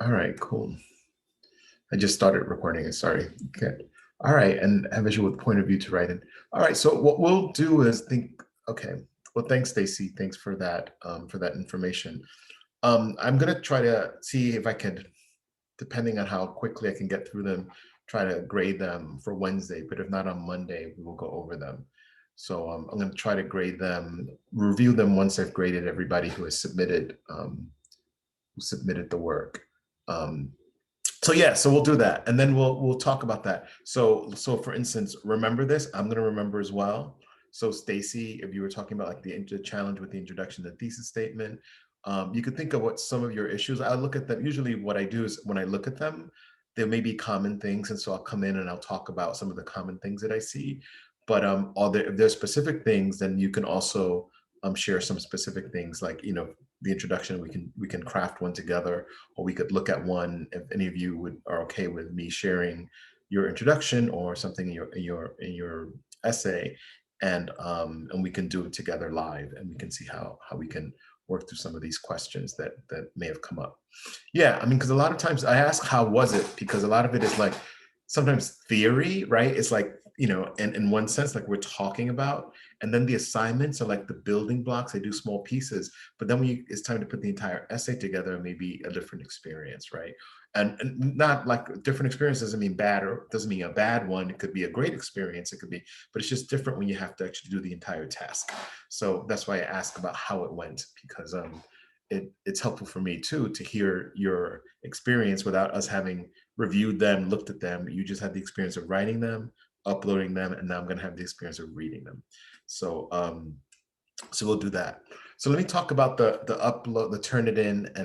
All right, cool. I just started recording it, sorry. Okay. All right, and have visual point of view to write in. All right, so what we'll do is think, okay. Well, thanks, Stacy. Thanks for that information. I'm gonna try to see if I can, depending on how quickly I can get through them, try to grade them for Wednesday, but if not on Monday, we will go over them. So I'm gonna try to grade them, review them once I've graded everybody who submitted the work. Um, so yeah, so we'll do that, and then we'll talk about that. So for instance, remember this. I'm gonna remember as well. So Stacy, if you were talking about like the challenge with the introduction to the thesis statement, you could think of what some of your issues. I look at them. Usually, what I do is when I look at them, there may be common things, and so I'll come in and I'll talk about some of the common things that I see. But if there's specific things, then you can also share some specific things, like the introduction. We can craft one together, or we could look at one if any of you are okay with me sharing your introduction or something in your essay, and we can do it together live, and we can see how we can work through some of these questions that may have come up. Yeah, I mean, because a lot of times I ask how was it, because a lot of it is like sometimes theory, right? It's like, in one sense, like we're talking about, and then the assignments are like the building blocks. They do small pieces, but then when it's time to put the entire essay together, maybe a different experience, right? And not like different experience doesn't mean bad, or doesn't mean a bad one. It could be a great experience. It could be, but it's just different when you have to actually do the entire task. So that's why I ask about how it went, because it's helpful for me too to hear your experience without us having reviewed them, looked at them. You just had the experience of writing them, uploading them, and now I'm going to have the experience of reading them. So we'll do that. So let me talk about the upload, the Turnitin,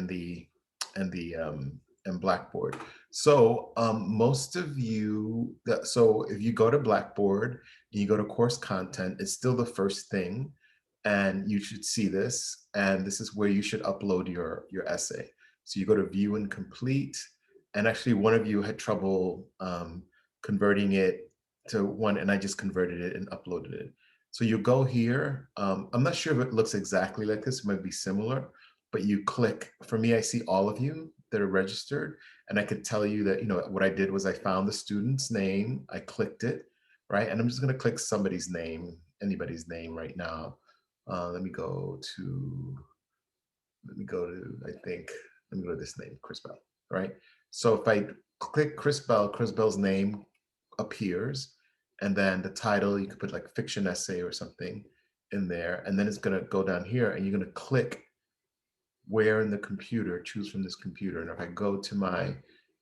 and Blackboard. So most of you, so if you go to Blackboard and you go to course content, it's still the first thing, and you should see this. And this is where you should upload your essay. So you go to View and Complete, and actually one of you had trouble converting it to one, and I just converted it and uploaded it. So you go here. I'm not sure if it looks exactly like this. It might be similar, but you click. For me, I see all of you that are registered, and I could tell you that, what I did was I found the student's name, I clicked it, right? And I'm just going to click somebody's name, anybody's name right now. Let me go to, I think, let me go to this name, Chris Bell, right? So if I click Chris Bell's name appears, and then the title, you could put like fiction essay or something in there, and then it's gonna go down here, and you're gonna click where in the computer, choose from this computer. And if I go to my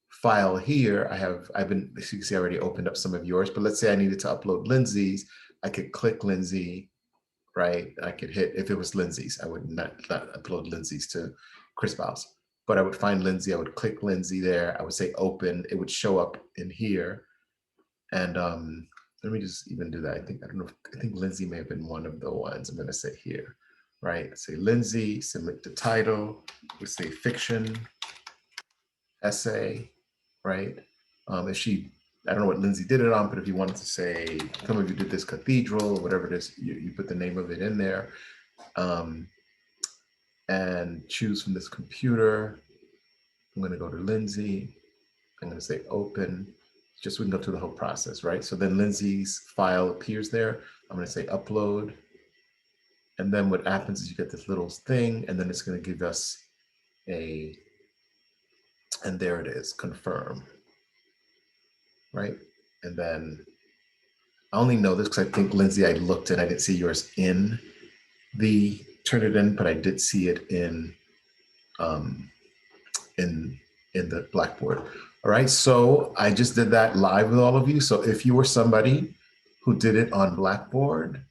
file here, I've been, as you can see, I already opened up some of yours, but let's say I needed to upload Lindsay's, I could click Lindsay, right? I could hit, if it was Lindsay's, I would not upload Lindsay's to Chris Bell's, but I would find Lindsay, I would click Lindsay there, I would say open, it would show up in here. And let me just even do that. I don't know, I think Lindsay may have been one of the ones. I'm gonna say here, right? Say Lindsay, submit the title, we say fiction, essay, right? If she, I don't know what Lindsay did it on, but if you wanted to say, some of you did this cathedral, or whatever it is, you put the name of it in there, and choose from this computer. I'm gonna go to Lindsay, I'm gonna say open, just so we can go through the whole process, right? So then Lindsay's file appears there. I'm gonna say upload. And then what happens is you get this little thing, and then it's gonna give us and there it is, confirm, right? And then I only know this because I think, Lindsay, I looked and I didn't see yours in the Turnitin, but I did see it um, in the Blackboard. All right, so I just did that live with all of you. So if you were somebody who did it on Blackboard,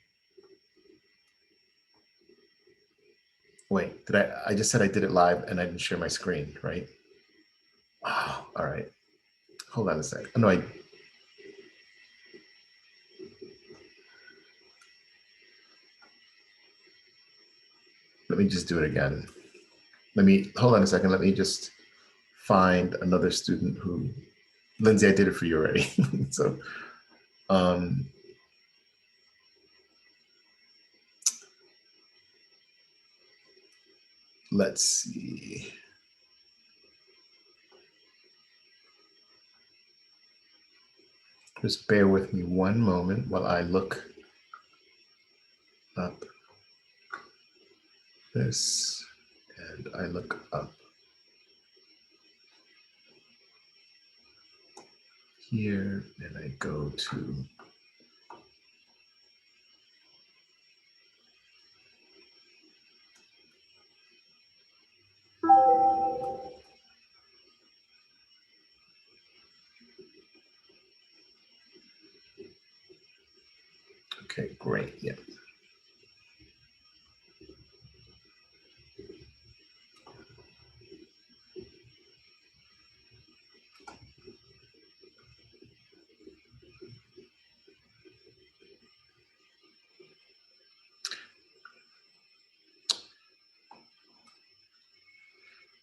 wait, I just said I did it live and I didn't share my screen, right? Oh, all right, hold on a sec. No, let me just do it again. Hold on a second. Let me just find another student who, Lindsay, I did it for you already. So, let's see. Just bear with me one moment while I look up this and I look up here and I go to okay, great. Yeah.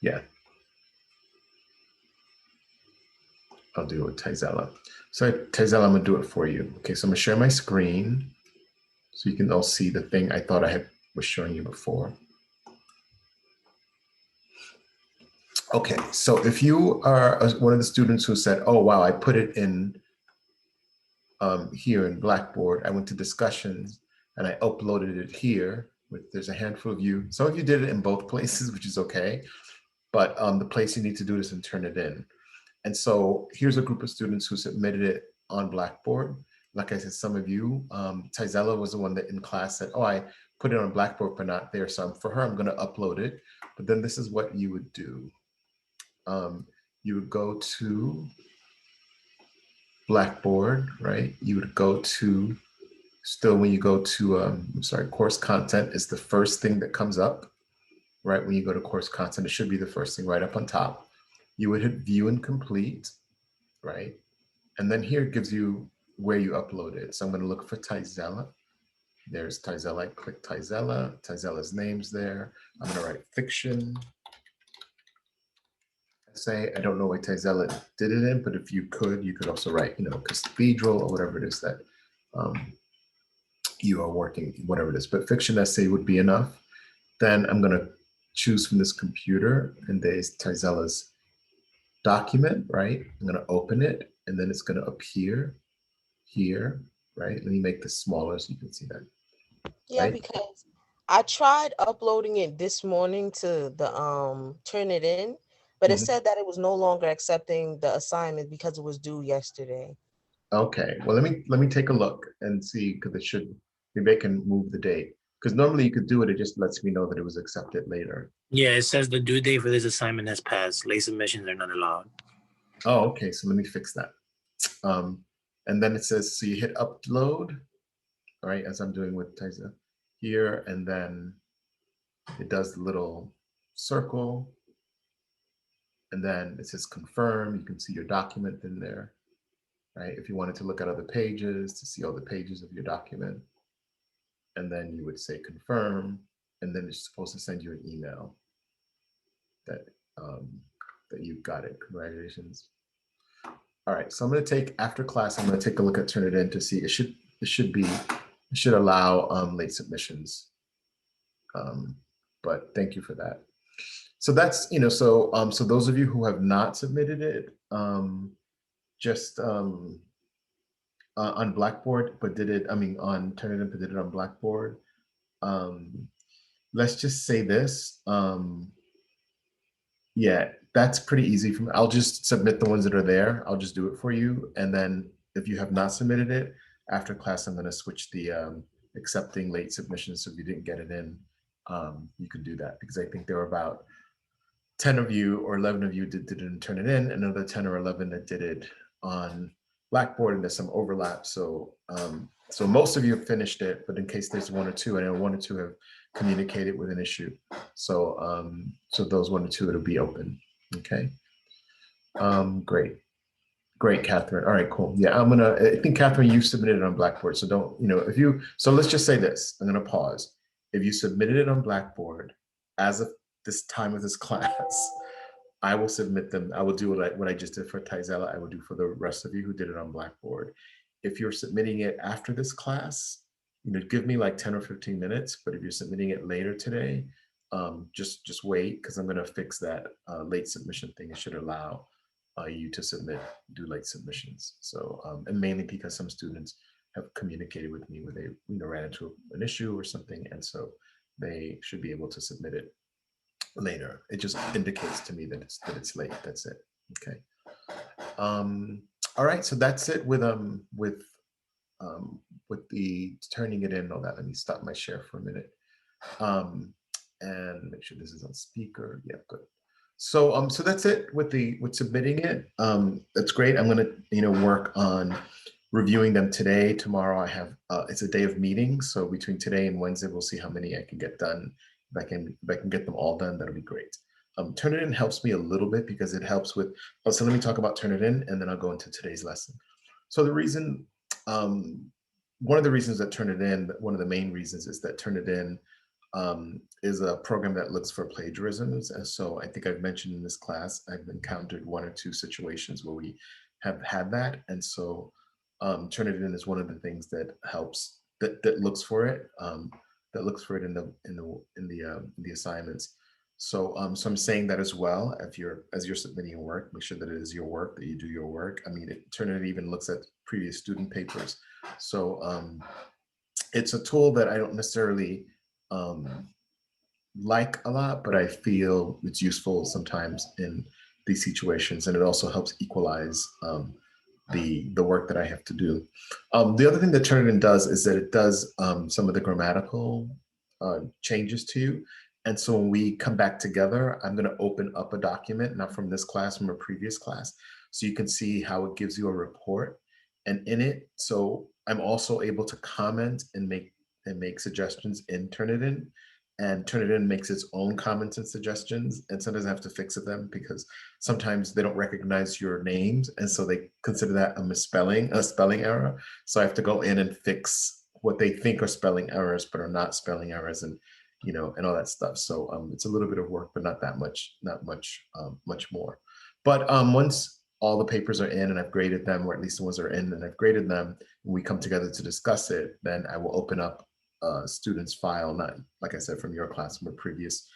Yeah. I'll do it with Tizella. So Tizella, I'm gonna do it for you. Okay, so I'm gonna share my screen so you can all see the thing I thought I was showing you before. Okay, so if you are one of the students who said, oh, wow, I put it in here in Blackboard, I went to discussions and I uploaded it here. There's a handful of you. Some of you did it in both places, which is okay. But the place you need to do this and turn it in. And so here's a group of students who submitted it on Blackboard. Like I said, some of you, Tizella was the one that in class said, oh, I put it on Blackboard, but not there. So for her, I'm gonna upload it. But then this is what you would do. You would go to Blackboard, right? You would go to, still when you go to, I'm sorry, course content is the first thing that comes up, right? When you go to course content, it should be the first thing right up on top. You would hit view and complete, right? And then here it gives you where you upload it. So I'm gonna look for Tizella. There's Tizella, I click Tizella. Tizella's name's there. I'm gonna write fiction essay. I don't know what Tizella did it in, but if you could also write, cathedral or whatever it is that you are working, whatever it is, but fiction essay would be enough. Then I'm gonna choose from this computer and there's Tizella's document, right? I'm gonna open it and then it's gonna appear here, right? Let me make this smaller so you can see that, Yeah, right? because I tried uploading it this morning to the Turnitin, but it Mhm. said that it was no longer accepting the assignment because it was due yesterday. Okay, well, let me take a look and see because it should, maybe I can move the date. Because normally you could do it, it just lets me know that it was accepted later. Yeah, it says the due date for this assignment has passed. Late submissions are not allowed. Oh, okay, so let me fix that. Um, and then it says, so you hit upload, right, as I'm doing with Tyza here, and then it does the little circle, and then it says confirm. You can see your document in there, right? If you wanted to look at other pages to see all the pages of your document, and then you would say confirm, and then it's supposed to send you an email that um, that you got it. Congratulations. All right, so I'm going to take after class. I'm going to take a look at Turnitin to see it should allow late submissions. But thank you for that. So that's so those of you who have not submitted it, just on Blackboard, but did it. I mean on Turnitin, but did it on Blackboard. Um, let's just say this. Yeah, that's pretty easy for me. I'll just submit the ones that are there. I'll just do it for you. And then if you have not submitted it, after class, I'm going to switch the accepting late submissions. So if you didn't get it in, you can do that because I think there were about 10 of you or 11 of you didn't turn it in, another 10 or 11 that did it on Blackboard, and there's some overlap. So most of you have finished it, but in case there's one or two, I know one or two have communicated with an issue. So those one or two, it'll be open. Okay. Great. Great, Catherine. All right, cool. Yeah, I think Catherine, you submitted it on Blackboard. So don't, so let's just say this. I'm gonna pause. If you submitted it on Blackboard as of this time of this class, I will submit them. I will do what I just did for Tizella. I will do for the rest of you who did it on Blackboard. If you're submitting it after this class, give me like 10 or 15 minutes. But if you're submitting it later today, just wait because I'm going to fix that late submission thing. It should allow you to do late submissions. So, and mainly because some students have communicated with me where they ran into an issue or something, and so they should be able to submit it later. It just indicates to me that it's late. That's it. Okay. All right. So that's it with the turning it in and all that. Let me stop my share for a minute. And make sure this is on speaker. Yeah, good. So so that's it with submitting it. That's great. I'm gonna work on reviewing them today. Tomorrow I have it's a day of meetings. So between today and Wednesday, we'll see how many I can get done. If I can get them all done, that'll be great. Turnitin helps me a little bit because it helps with. Oh, so let me talk about Turnitin, and then I'll go into today's lesson. So the reason, one of the reasons that Turnitin, one of the main reasons is that Turnitin is a program that looks for plagiarisms. And so I think I've mentioned in this class, I've encountered one or two situations where we have had that. And so Turnitin is one of the things that helps, that looks for it, in the assignments. So so I'm saying that as well. As you're submitting your work, make sure that it is your work, that you do your work. I mean, Turnitin even looks at previous student papers. So it's a tool that I don't necessarily like a lot, but I feel it's useful sometimes in these situations, and it also helps equalize the work that I have to do. The other thing that Turnitin does is that it does some of the grammatical changes to you. And so when we come back together, I'm going to open up a document, not from this class, from a previous class, so you can see how it gives you a report. And in it, so I'm also able to comment and make suggestions in Turnitin. And Turnitin makes its own comments and suggestions. And sometimes I have to fix them because sometimes they don't recognize your names. And so they consider that a spelling error. So I have to go in and fix what they think are spelling errors, but are not spelling errors, and and all that stuff. So it's a little bit of work, but not that much, much more. But once all the papers are in and I've graded them, or at least the ones that are in and I've graded them, and we come together to discuss it, then I will open up student's file, not like I said, from your class, from a previous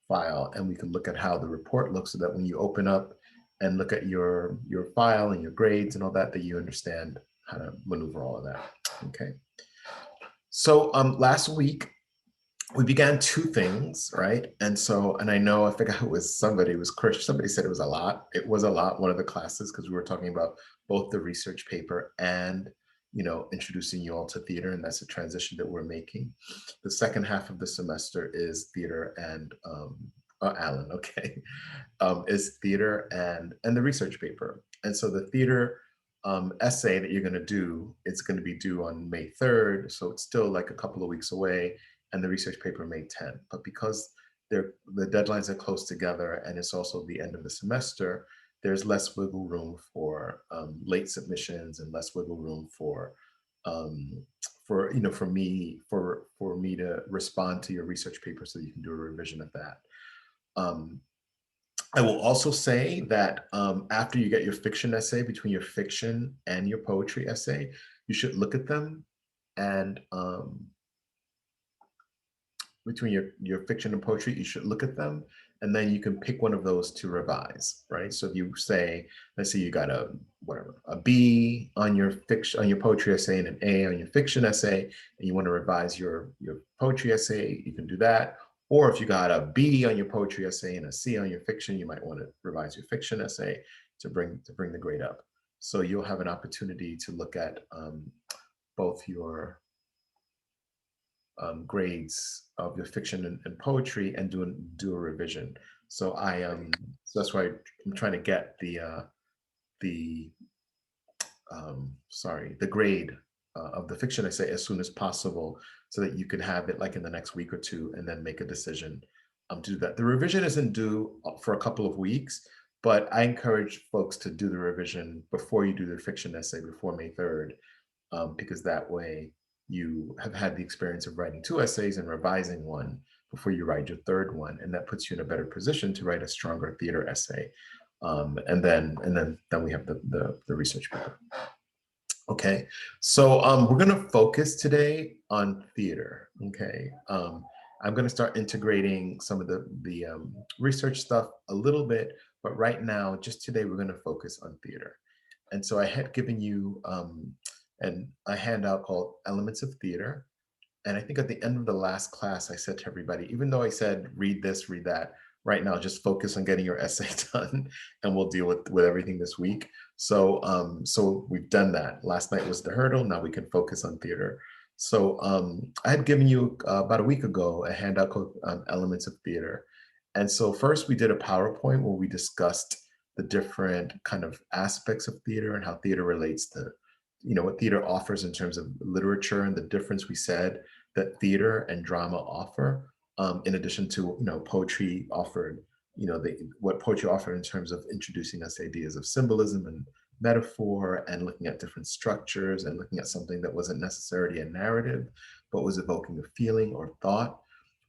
file, and we can look at how the report looks, so that when you open up and look at your file and your grades and all that, that you understand how to maneuver all of that. Okay. So last week we began two things, right? And so, and I know, I forgot it was somebody, it was Chris, somebody said it was a lot. It was a lot, one of the classes, because we were talking about both the research paper and introducing you all to theater, and that's a transition that we're making. The second half of the semester is theater and Alan, okay, is theater and the research paper. And so the theater essay that you're going to do, it's going to be due on May 3rd, so it's still like a couple of weeks away, and the research paper May 10th. But because the deadlines are close together and it's also the end of the semester, there's less wiggle room for late submissions, and less wiggle room for me to respond to your research paper, so you can do a revision of that. I will also say that after you get your fiction essay, between your fiction and your poetry essay, you should look at them, and between your fiction and poetry, you should look at them, and then you can pick one of those to revise, right? So if you say, let's say you got a B on your poetry essay and an A on your fiction essay, and you want to revise your poetry essay, you can do that. Or if you got a B on your poetry essay and a C on your fiction, you might want to revise your fiction essay to bring the grade up. So you'll have an opportunity to look at both your grades of your fiction and poetry, and do a revision. So so that's why I'm trying to get the grade of the fiction essay as soon as possible, so that you can have it like in the next week or two, and then make a decision to do that. The revision isn't due for a couple of weeks, but I encourage folks to do the revision before you do their fiction essay, before May 3rd, because that way you have had the experience of writing two essays and revising one before you write your third one, and that puts you in a better position to write a stronger theater essay. And then we have the research paper. Okay, so we're going to focus today on theater. Okay, I'm going to start integrating some of the research stuff a little bit, But right now, just today, we're going to focus on theater. And so I had given you a handout called Elements of Theater. And I think at the end of the last class, I said to everybody, even though I said, read this, read that, right now, just focus on getting your essay done and we'll deal with everything this week. So, so we've done that. Last night was the hurdle. Now we can focus on theater. So I had given you about a week ago a handout called Elements of Theater. And so first we did a PowerPoint where we discussed the different kind of aspects of theater and how theater relates to, what theater offers in terms of literature and the difference we said that theater and drama offer, in addition to, poetry offered, what poetry offered in terms of introducing us to ideas of symbolism and metaphor and looking at different structures and looking at something that wasn't necessarily a narrative, but was evoking a feeling or thought,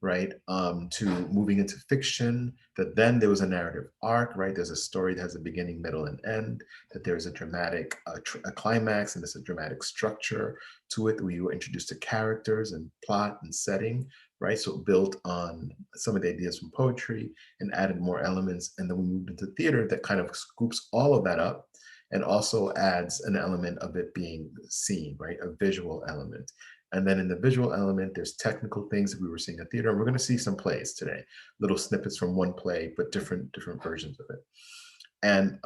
right? To moving into fiction, that then there was a narrative arc, right? There's a story that has a beginning, middle, and end, that there's a dramatic a climax, and there's a dramatic structure to it. We were introduced to characters and plot and setting, right? So it built on some of the ideas from poetry and added more elements. And then we moved into theater that kind of scoops all of that up and also adds an element of it being seen, right? A visual element. And then in the visual element, there's technical things that we were seeing in theater. And we're going to see some plays today, little snippets from one play, but different versions of it. And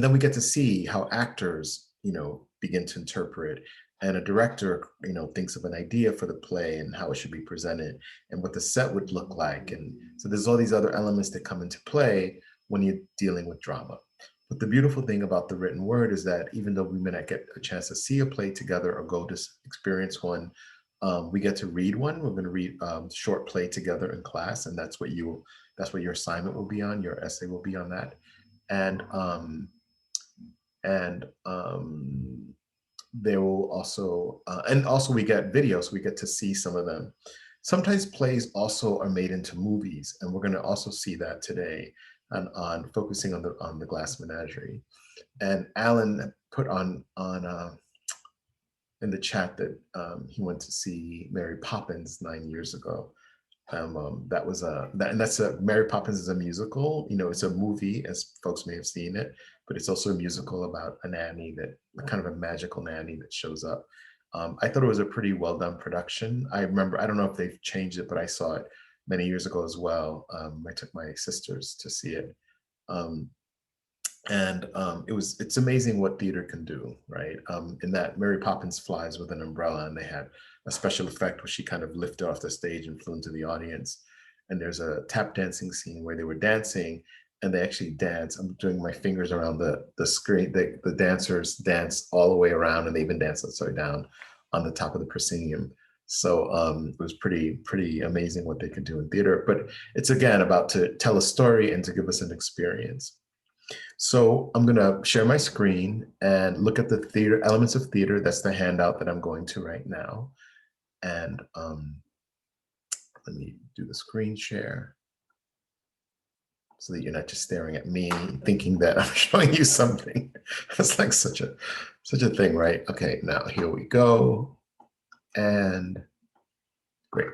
then we get to see how actors, begin to interpret, and a director, thinks of an idea for the play and how it should be presented and what the set would look like. And so there's all these other elements that come into play when you're dealing with drama. But the beautiful thing about the written word is that even though we may not get a chance to see a play together or go to experience one, we get to read one. We're going to read short play together in class, and that's what your assignment will be on. Your essay will be on that, and there will also and also we get videos. So we get to see some of them. Sometimes plays also are made into movies, and we're going to also see that today on focusing on the Glass Menagerie. And Alan put on in the chat that he went to see Mary Poppins 9 years ago. That was Mary Poppins is a musical. It's a movie, as folks may have seen it, but it's also a musical about a nanny, that kind of a magical nanny that shows up. I thought it was a pretty well done production. I remember, I don't know if they've changed it, but I saw it many years ago as well. I took my sisters to see it. It's amazing what theater can do, right? In that Mary Poppins flies with an umbrella, and they had a special effect where she kind of lifted off the stage and flew into the audience. And there's a tap dancing scene where they were dancing, and they actually dance. I'm doing my fingers around the screen. The dancers dance all the way around, and they even dance upside down on the top of the proscenium. So it was pretty amazing what they could do in theater. But it's again about to tell a story and to give us an experience. So I'm going to share my screen and look at the theater elements of theater. That's the handout that I'm going to right now. And let me do the screen share so that you're not just staring at me thinking that I'm showing you something. That's like such a thing, right? Okay, now here we go. And great.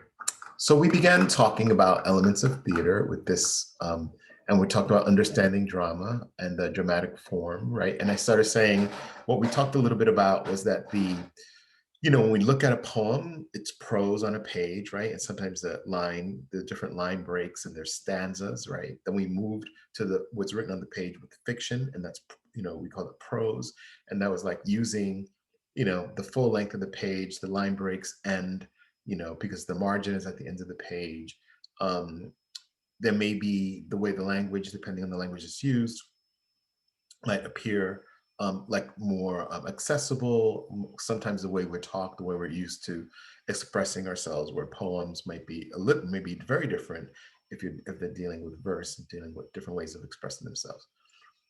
So we began talking about elements of theater with this, and we talked about understanding drama and the dramatic form, right? And I started saying, what we talked a little bit about was that when we look at a poem, it's prose on a page, right? And sometimes the different line breaks and there's stanzas, right? Then we moved to what's written on the page with fiction, and that's, we call it prose. And that was like using, the full length of the page, the line breaks end, because the margin is at the end of the page. There may be the way the language, depending on the language it's used, might appear like more accessible. Sometimes the way we talk, the way we're used to expressing ourselves, where poems might be maybe very different if they're dealing with verse and dealing with different ways of expressing themselves.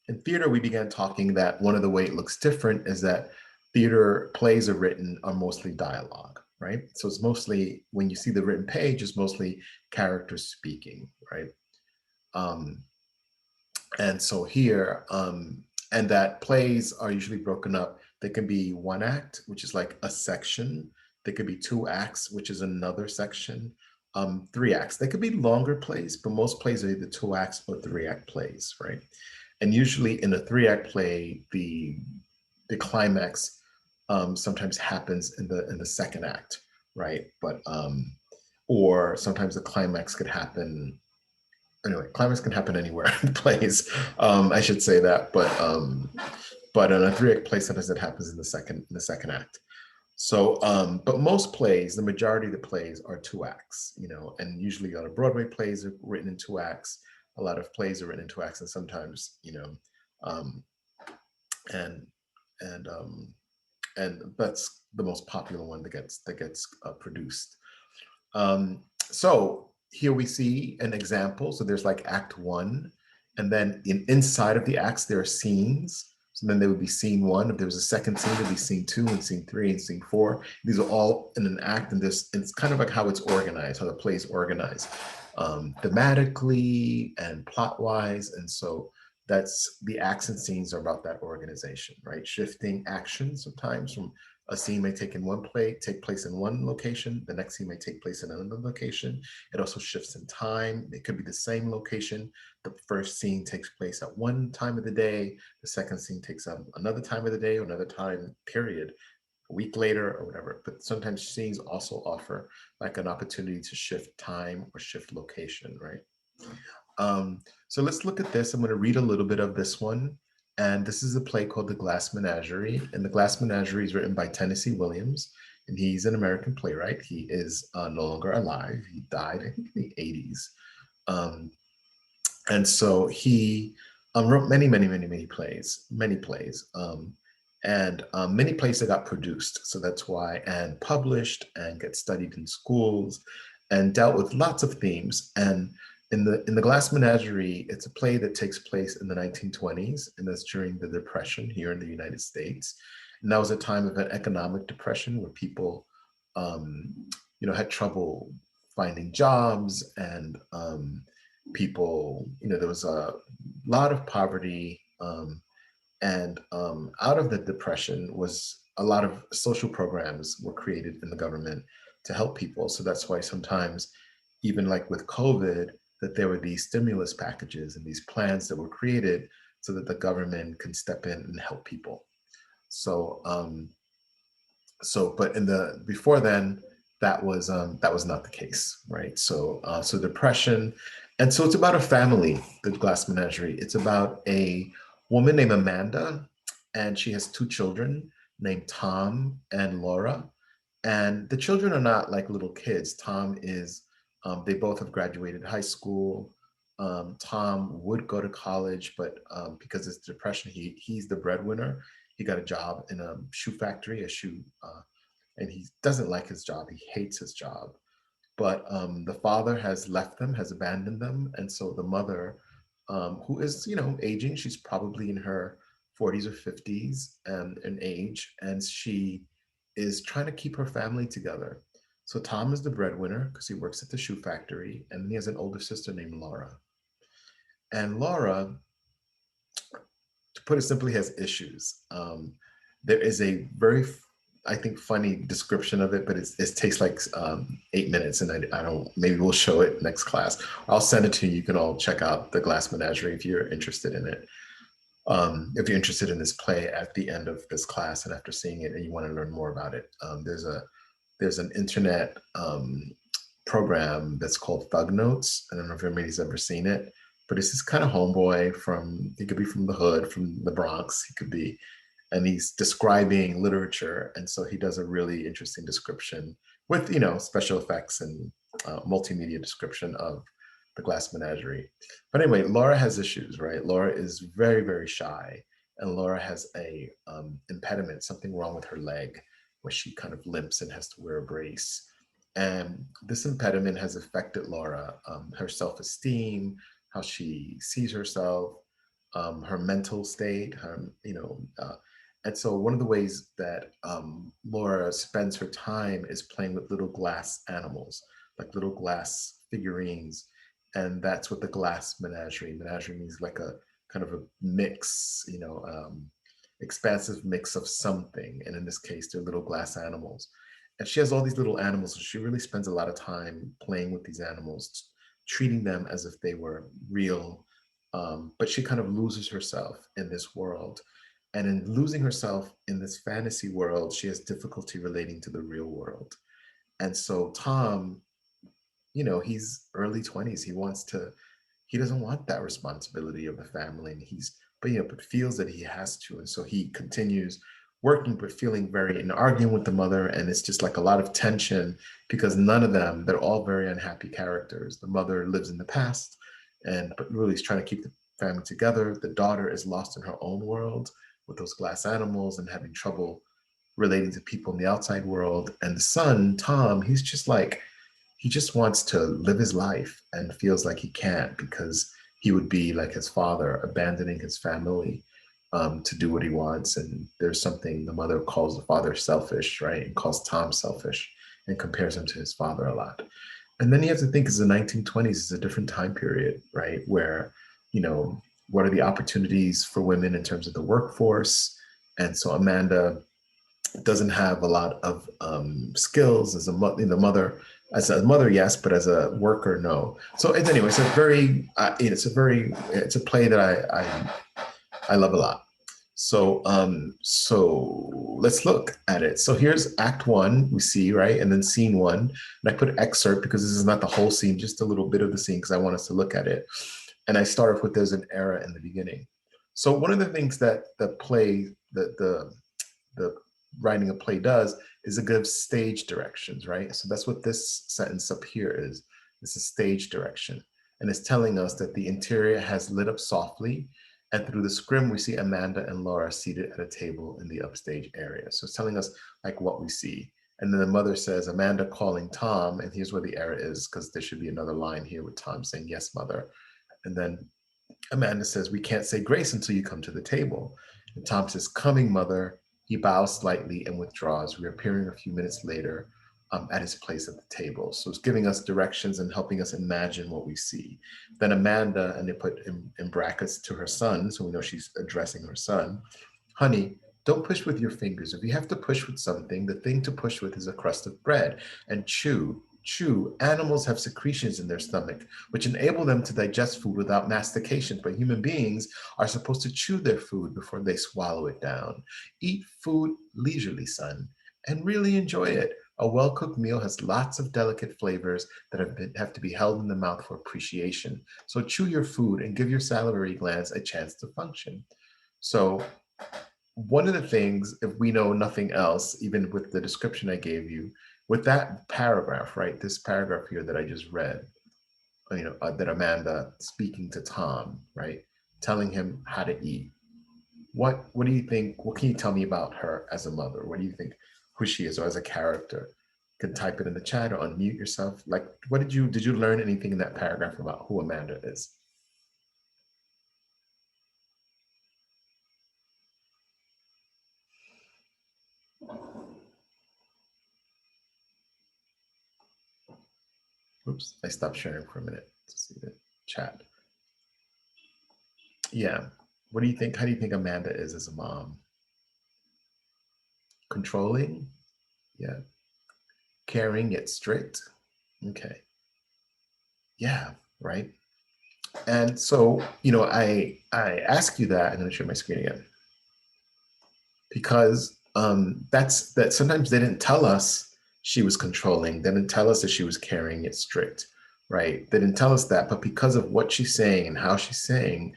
In theater, we began talking that one of the way it looks different is that theater plays are mostly dialogue, right? So it's mostly, when you see the written page, it's mostly characters speaking, right? And so here, and that plays are usually broken up. They can be one act, which is like a section. They could be two acts, which is another section. three acts. They could be longer plays, but most plays are either two acts or three act plays, right? And usually in a three act play, the climax sometimes happens in the second act, right? But or sometimes the climax could happen. Anyway, climax can happen anywhere in plays. I should say that, but in a three act play, sometimes it happens in the second act. So, but most plays, the majority of the plays are two acts, you know, and usually a lot of Broadway plays are written in two acts. A lot of plays are written in two acts, and sometimes, you know, um, and and and that's the most popular one that gets produced. So here we see an example. So there's like Act One, and then inside of the acts there are scenes. So then there would be scene one. If there was a second scene, there'd be scene two and scene three and scene four. These are all in an act, and this it's kind of like how it's organized, how the play is organized, thematically and plot wise. And so that's the acts and scenes are about that organization, right? Shifting actions sometimes from a scene may take place in one location. The next scene may take place in another location. It also shifts in time. It could be the same location. The first scene takes place at one time of the day. The second scene takes up another time of the day or another time period, a week later or whatever. But sometimes scenes also offer like an opportunity to shift time or shift location, right? So let's look at this. I'm going to read a little bit of this one. And this is a play called The Glass Menagerie. And The Glass Menagerie is written by Tennessee Williams. And he's an American playwright. He is no longer alive. He died, I think, in the 80s. And so he wrote many plays, and many plays that got produced. So that's why, and published and get studied in schools and dealt with lots of themes. And in the Glass Menagerie, it's a play that takes place in the 1920s, and that's during the Depression here in the United States. And that was a time of an economic depression where people, had trouble finding jobs, and people, there was a lot of poverty, and out of the depression was a lot of social programs were created in the government to help people. So that's why sometimes, even like with COVID, that there were these stimulus packages and these plans that were created so that the government can step in and help people. So, but before then, that was not the case, right? So, so depression, and so it's about a family, the Glass Menagerie. It's about a woman named Amanda, and she has two children named Tom and Laura. And the children are not like little kids. Tom is, they both have graduated high school. Tom would go to college, but because it's depression, he's the breadwinner. He got a job in a shoe factory, and he doesn't like his job. He hates his job. But the father has left them, has abandoned them, and so the mother, who is aging, she's probably in her 40s or 50s in age, and she is trying to keep her family together. So Tom is the breadwinner because he works at the shoe factory, and then he has an older sister named Laura. And Laura, to put it simply, has issues. There is a very, I think, funny description of it, but it takes like 8 minutes, and I don't. Maybe we'll show it next class. I'll send it to you. You can all check out the Glass Menagerie if you're interested in it. If you're interested in this play at the end of this class and after seeing it and you want to learn more about it, there's an internet program that's called Thug Notes. I don't know if anybody's ever seen it, but it's this kind of homeboy he could be from the hood, from the Bronx, he could be, and he's describing literature. And so he does a really interesting description with, special effects and multimedia description of the Glass Menagerie. But anyway, Laura has issues, right? Laura is very, very shy. And Laura has a impediment, something wrong with her leg, where she kind of limps and has to wear a brace. And this impediment has affected Laura, her self-esteem, how she sees herself, her mental state, and so one of the ways that Laura spends her time is playing with little glass animals, like little glass figurines. And that's what the Glass Menagerie. Menagerie means like a kind of a mix, expansive mix of something. And in this case, they're little glass animals. and she has all these little animals, and she really spends a lot of time playing with these animals, treating them as if they were real. But she kind of loses herself in this world. And in losing herself in this fantasy world, she has difficulty relating to the real world. And so Tom, he's early 20s. He doesn't want that responsibility of the family. And but feels that he has to. And so he continues working, but feeling and arguing with the mother. And it's just like a lot of tension because none of them, they're all very unhappy characters. The mother lives in the past, but really is trying to keep the family together. The daughter is lost in her own world with those glass animals and having trouble relating to people in the outside world. And the son, Tom, he just wants to live his life and feels like he can't because he would be like his father, abandoning his family to do what he wants. And there's something the mother calls the father selfish, right? And calls Tom selfish and compares him to his father a lot. And then you have to think, is the 1920s is a different time period, right? Where, what are the opportunities for women in terms of the workforce? And so Amanda doesn't have a lot of skills as a mother. As a mother, yes, but as a worker, no. So anyway, it's a play that I love a lot. So let's look at it. So here's Act 1, we see, right, and then Scene 1. And I put excerpt because this is not the whole scene, just a little bit of the scene because I want us to look at it. And I start off with there's an era in the beginning. So one of the things that the play, the writing a play does is it gives stage directions, right? So that's what this sentence up here is. It's a stage direction. And it's telling us that the interior has lit up softly. And through the scrim, we see Amanda and Laura seated at a table in the upstage area. So it's telling us like what we see. And then the mother says, Amanda calling Tom, and here's where the error is, because there should be another line here with Tom saying, yes, mother. And then Amanda says, we can't say grace until you come to the table. And Tom says, coming, mother. He bows slightly and withdraws, reappearing a few minutes later at his place at the table. So it's giving us directions and helping us imagine what we see. Then Amanda, and they put in brackets to her son, so we know she's addressing her son, honey, don't push with your fingers. If you have to push with something, the thing to push with is a crust of bread, and chew. Animals have secretions in their stomach, which enable them to digest food without mastication, but human beings are supposed to chew their food before they swallow it down. Eat food leisurely, son, and really enjoy it. A well-cooked meal has lots of delicate flavors that have to be held in the mouth for appreciation. So chew your food and give your salivary glands a chance to function. So one of the things, if we know nothing else, even with the description I gave you, with that paragraph, right, this paragraph here that I just read, that Amanda speaking to Tom, right, telling him how to eat. What do you think? What can you tell me about her as a mother? What do you think who she is, or as a character? You can type it in the chat or unmute yourself. Like, did you learn anything in that paragraph about who Amanda is? Oops, I stopped sharing for a minute to see the chat. Yeah. What do you think? How do you think Amanda is as a mom? Controlling? Yeah. Caring yet strict? Okay. Yeah, right. And so, I ask you that. I'm going to share my screen again. Because that sometimes they didn't tell us she was controlling. They didn't tell us that she was caring yet strict, right? They didn't tell us that, but because of what she's saying and how she's saying,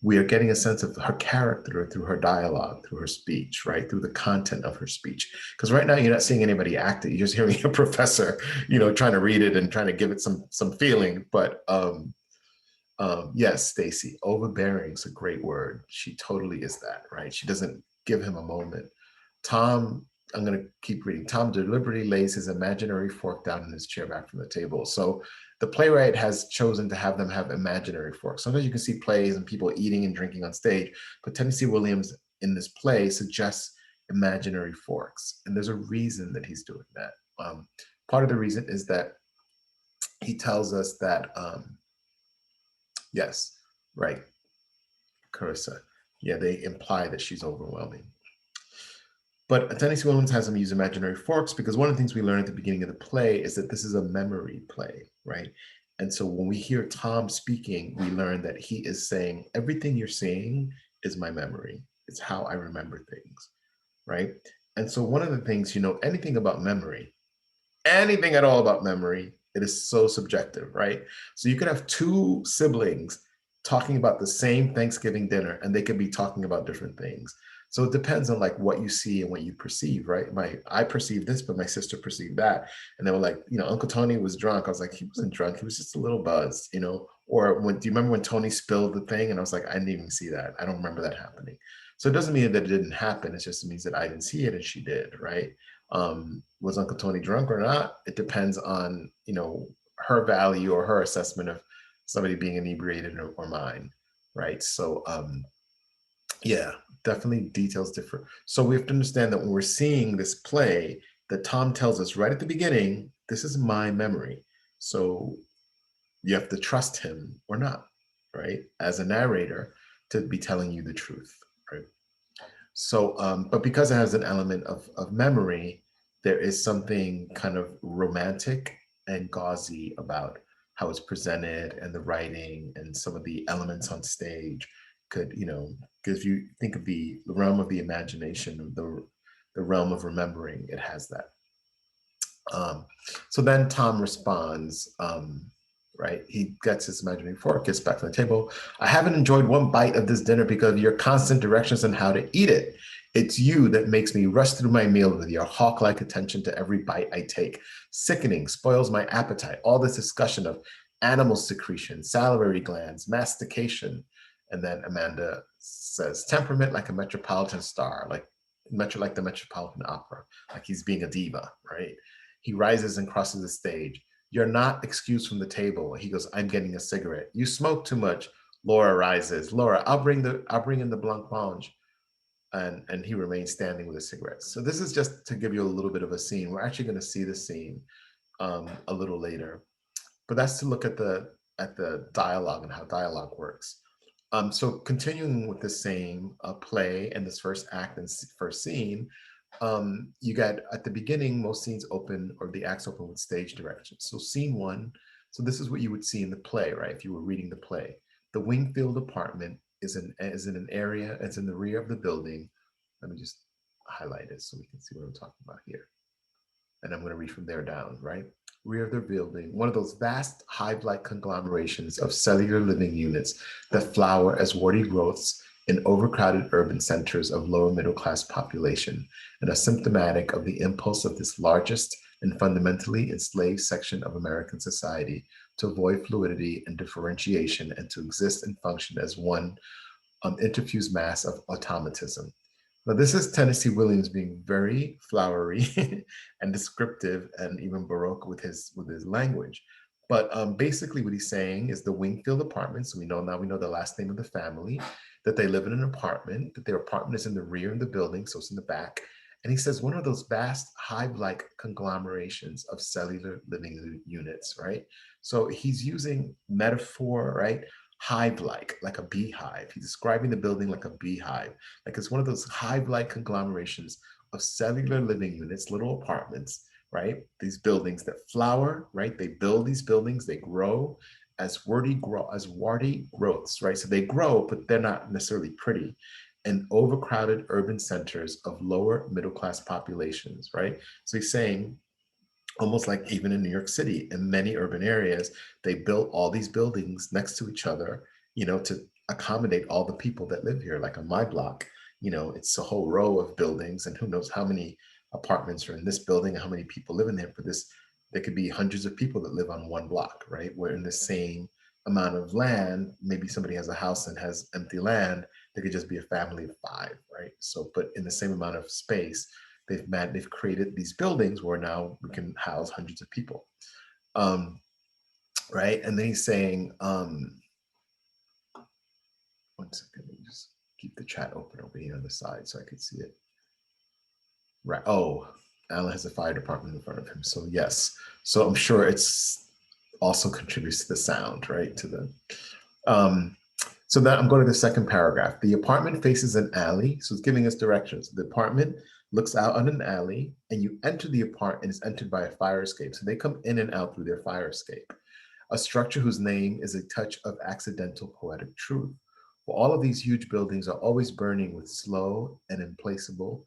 we are getting a sense of her character through her dialogue, through her speech, right? Through the content of her speech. Because right now you're not seeing anybody act it. You're just hearing a professor, trying to read it and trying to give it some feeling. But yes, Stacy, overbearing is a great word. She totally is that, right? She doesn't give him a moment. Tom, I'm going to keep reading. Tom deliberately lays his imaginary fork down in his chair back from the table. So the playwright has chosen to have them have imaginary forks. Sometimes you can see plays and people eating and drinking on stage, but Tennessee Williams in this play suggests imaginary forks. And there's a reason that he's doing that. Part of the reason is that he tells us that, yes, right, Carissa. Yeah, they imply that she's overwhelming. But Tennessee Williams has them use imaginary forks because one of the things we learn at the beginning of the play is that this is a memory play, right? And so when we hear Tom speaking, we learn that he is saying, everything you're seeing is my memory. It's how I remember things, right? And so one of the things, you know, anything about memory, anything at all about memory, it is so subjective, right? So you could have two siblings talking about the same Thanksgiving dinner and they could be talking about different things. So it depends on like what you see and what you perceive, right? I perceived this, but my sister perceived that. And they were like, you know, Uncle Tony was drunk. I was like, he wasn't drunk, he was just a little buzzed, you know? Or do you remember when Tony spilled the thing? And I was like, I didn't even see that. I don't remember that happening. So it doesn't mean that it didn't happen. It just means that I didn't see it and she did, right? Was Uncle Tony drunk or not? It depends on, you know, her value or her assessment of somebody being inebriated or mine, right? So yeah, definitely details differ. So we have to understand that when we're seeing this play, that Tom tells us right at the beginning, this is my memory. So you have to trust him or not, right? As a narrator, to be telling you the truth, right? So, but because it has an element of memory, there is something kind of romantic and gauzy about how it's presented and the writing and some of the elements on stage could, you know, because if you think of the realm of the imagination, the realm of remembering, it has that. So then Tom responds, right? He gets his imaginary fork, gets back from the table. I haven't enjoyed one bite of this dinner because of your constant directions on how to eat it. It's you that makes me rush through my meal with your hawk-like attention to every bite I take. Sickening, spoils my appetite. All this discussion of animal secretion, salivary glands, mastication. And then Amanda says, temperament like a metropolitan star, like the Metropolitan Opera, like he's being a diva, right? He rises and crosses the stage. You're not excused from the table. He goes, I'm getting a cigarette. You smoke too much. Laura rises. Laura, I'll bring in the blancmange. And he remains standing with a cigarette. So this is just to give you a little bit of a scene. We're actually going to see the scene a little later, but that's to look at the dialogue and how dialogue works. So continuing with the same play and this first act and first scene, you got at the beginning, most scenes open or the acts open with stage directions. So scene one, so this is what you would see in the play, right? If you were reading the play, the Wingfield apartment is in an area, it's in the rear of the building. Let me just highlight it so we can see what I'm talking about here. And I'm going to read from there down, right? Rear of the building, one of those vast hive-like conglomerations of cellular living units that flower as warty growths in overcrowded urban centers of lower middle-class population, and are symptomatic of the impulse of this largest and fundamentally enslaved section of American society to avoid fluidity and differentiation and to exist and function as one interfused mass of automatism. Now, this is Tennessee Williams being very flowery and descriptive and even Baroque with his language. But basically what he's saying is the Wingfield apartments, we know the last name of the family, that they live in an apartment, that their apartment is in the rear of the building, so it's in the back. And he says one of those vast hive-like conglomerations of cellular living units, right? So he's using metaphor, right? Hive-like, like a beehive. He's describing the building like a beehive. Like it's one of those hive-like conglomerations of cellular living units, little apartments, right? These buildings that flower, right? They build these buildings, they grow as warty growths, right? So they grow, but they're not necessarily pretty. In overcrowded urban centers of lower middle-class populations, right? So he's saying, almost like even in New York City, in many urban areas, they built all these buildings next to each other, you know, to accommodate all the people that live here. Like on my block, you know, it's a whole row of buildings and who knows how many apartments are in this building and how many people live in there. For this, there could be hundreds of people that live on one block, right? Where in the same amount of land, maybe somebody has a house and has empty land, there could just be a family of 5, right? So, but in the same amount of space, they've created these buildings where now we can house hundreds of people, right? And then he's saying, 1 second, let me just keep the chat open over here on the side so I could see it. Right. Oh, Alan has a fire department in front of him. So yes. So I'm sure it's also contributes to the sound, right? To the so now I'm going to the second paragraph. The apartment faces an alley. So it's giving us directions. The apartment looks out on an alley, and you enter the apartment and is entered by a fire escape. So they come in and out through their fire escape. A structure whose name is a touch of accidental poetic truth. For all of these huge buildings are always burning with slow and implacable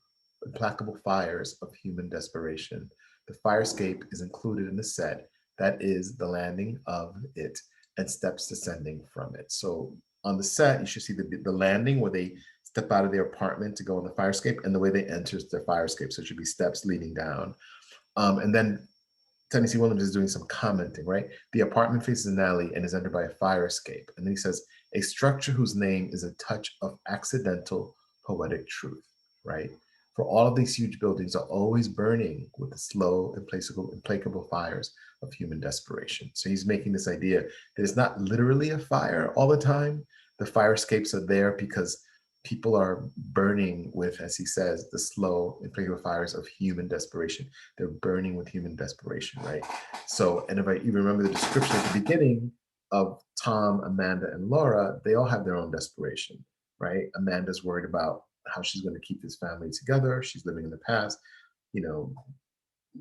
fires of human desperation. The fire escape is included in the set. That is the landing of it and steps descending from it. So on the set, you should see the landing where they step out of their apartment to go on the fire escape and the way they enter their fire escape. So it should be steps leading down. And then Tennessee Williams is doing some commenting, right? The apartment faces an alley and is entered by a fire escape. And then he says, a structure whose name is a touch of accidental poetic truth, right? For all of these huge buildings are always burning with the slow, implacable fires of human desperation. So he's making this idea that it's not literally a fire all the time. The fire escapes are there because people are burning with, as he says, the slow, implacable fires of human desperation. They're burning with human desperation, right? So, and if you remember the description at the beginning of Tom, Amanda, and Laura, they all have their own desperation, right? Amanda's worried about how she's going to keep this family together. She's living in the past. You know,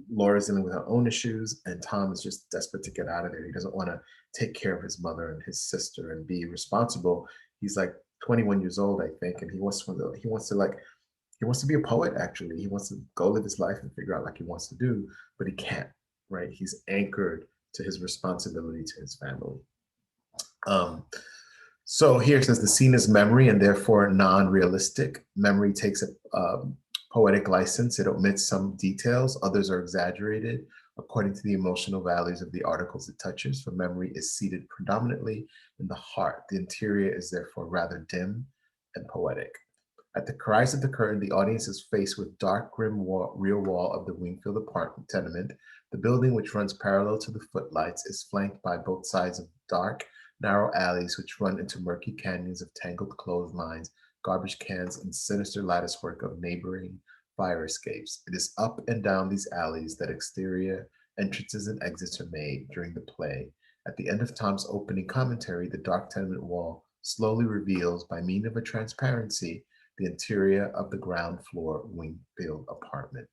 Laura's dealing with her own issues, and Tom is just desperate to get out of there. He doesn't want to take care of his mother and his sister and be responsible. He's like 21 years old, I think, and he wants to be a poet. Actually, he wants to go live his life and figure out like he wants to do, but he can't. Right? He's anchored to his responsibility to his family. So here it says the scene is memory and therefore non-realistic. Memory takes a poetic license. It omits some details. Others are exaggerated according to the emotional values of the articles it touches. For memory is seated predominantly in the heart. The interior is therefore rather dim and poetic. At the rise of the curtain, the audience is faced with dark, grim rear wall of the Wingfield apartment tenement. The building, which runs parallel to the footlights, is flanked by both sides of dark, narrow alleys which run into murky canyons of tangled clotheslines, garbage cans, and sinister latticework of neighboring fire escapes. It is up and down these alleys that exterior entrances and exits are made during the play. At the end of Tom's opening commentary, the dark tenement wall slowly reveals, by means of a transparency, the interior of the ground floor Wingfield apartment.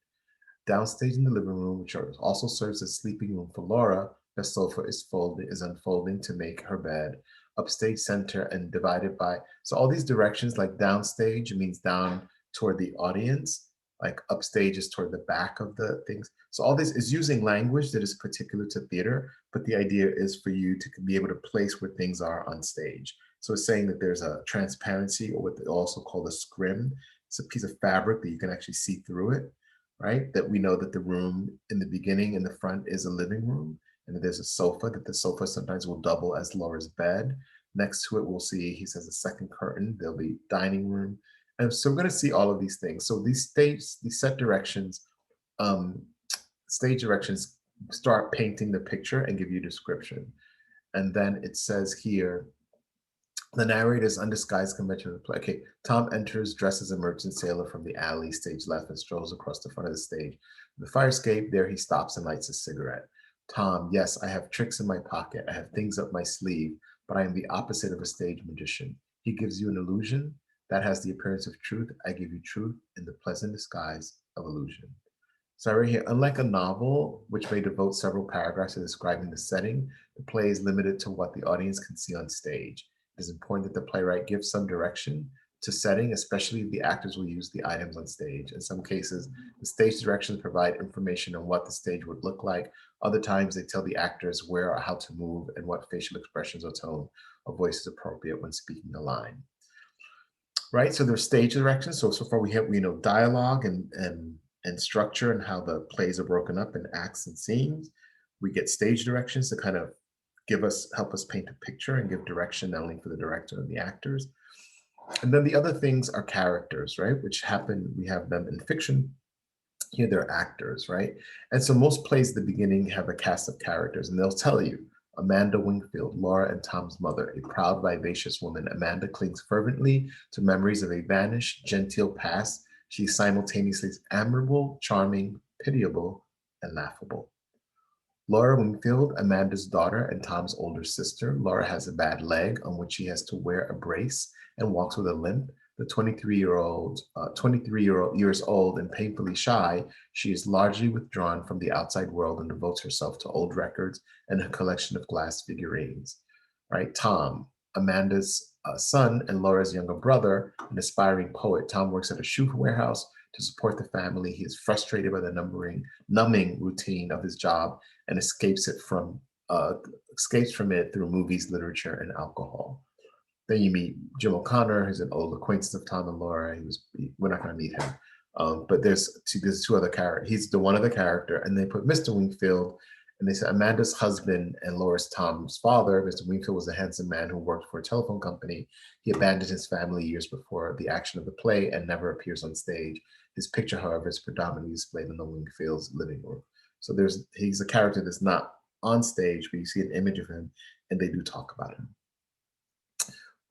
Downstage in the living room, which also serves as sleeping room for Laura, the sofa is unfolding to make her bed. Upstage center and divided by, so all these directions, like downstage means down toward the audience, like upstage is toward the back of the things. So all this is using language that is particular to theater, but the idea is for you to be able to place where things are on stage. So it's saying that there's a transparency, or what they also call a scrim. It's a piece of fabric that you can actually see through it, right? That we know that the room in the beginning in the front is a living room, and that there's a sofa, that the sofa sometimes will double as Laura's bed. Next to it, we'll see, he says, a second curtain. There'll be dining room. And so we're going to see all of these things. So these set directions, stage directions start painting the picture and give you a description. And then it says here, the narrator's undisguised convention of the play. Okay, Tom enters dressed as a merchant sailor from the alley, stage left, and strolls across the front of the stage. The fire escape, there he stops and lights a cigarette. Tom, yes, I have tricks in my pocket. I have things up my sleeve, but I am the opposite of a stage magician. He gives you an illusion that has the appearance of truth. I give you truth in the pleasant disguise of illusion. So right here, unlike a novel, which may devote several paragraphs to describing the setting, the play is limited to what the audience can see on stage. It is important that the playwright give some direction to setting, especially if the actors will use the items on stage. In some cases, the stage directions provide information on what the stage would look like. Other times, they tell the actors where or how to move and what facial expressions or tone of voice is appropriate when speaking a line. Right, so there's stage directions. So far we have dialogue and structure and how the plays are broken up in acts and scenes. We get stage directions to kind of help us paint a picture and give direction not only for the director and the actors. And then the other things are characters, right? Which happen, we have them in fiction. Here they're actors, right? And so most plays at the beginning have a cast of characters, and they'll tell you, Amanda Wingfield, Laura and Tom's mother, a proud, vivacious woman. Amanda clings fervently to memories of a vanished, genteel past. She's simultaneously admirable, charming, pitiable, and laughable. Laura Wingfield, Amanda's daughter and Tom's older sister. Laura has a bad leg on which she has to wear a brace and walks with a limp. The 23 years old and painfully shy, she is largely withdrawn from the outside world and devotes herself to old records and a collection of glass figurines. Right? Tom, Amanda's son and Laura's younger brother, an aspiring poet. Tom works at a shoe warehouse to support the family. He is frustrated by the numbing routine of his job and escapes from it through movies, literature, and alcohol. Then you meet Jim O'Connor, who's an old acquaintance of Tom and Laura. We're not going to meet him, but there's two other characters. He's the one other character, and they put Mr. Wingfield, and they said Amanda's husband and Laura's Tom's father. Mr. Wingfield was a handsome man who worked for a telephone company. He abandoned his family years before the action of the play and never appears on stage. His picture, however, is predominantly displayed in the Wingfield's living room. So he's a character that's not on stage, but you see an image of him, and they do talk about him.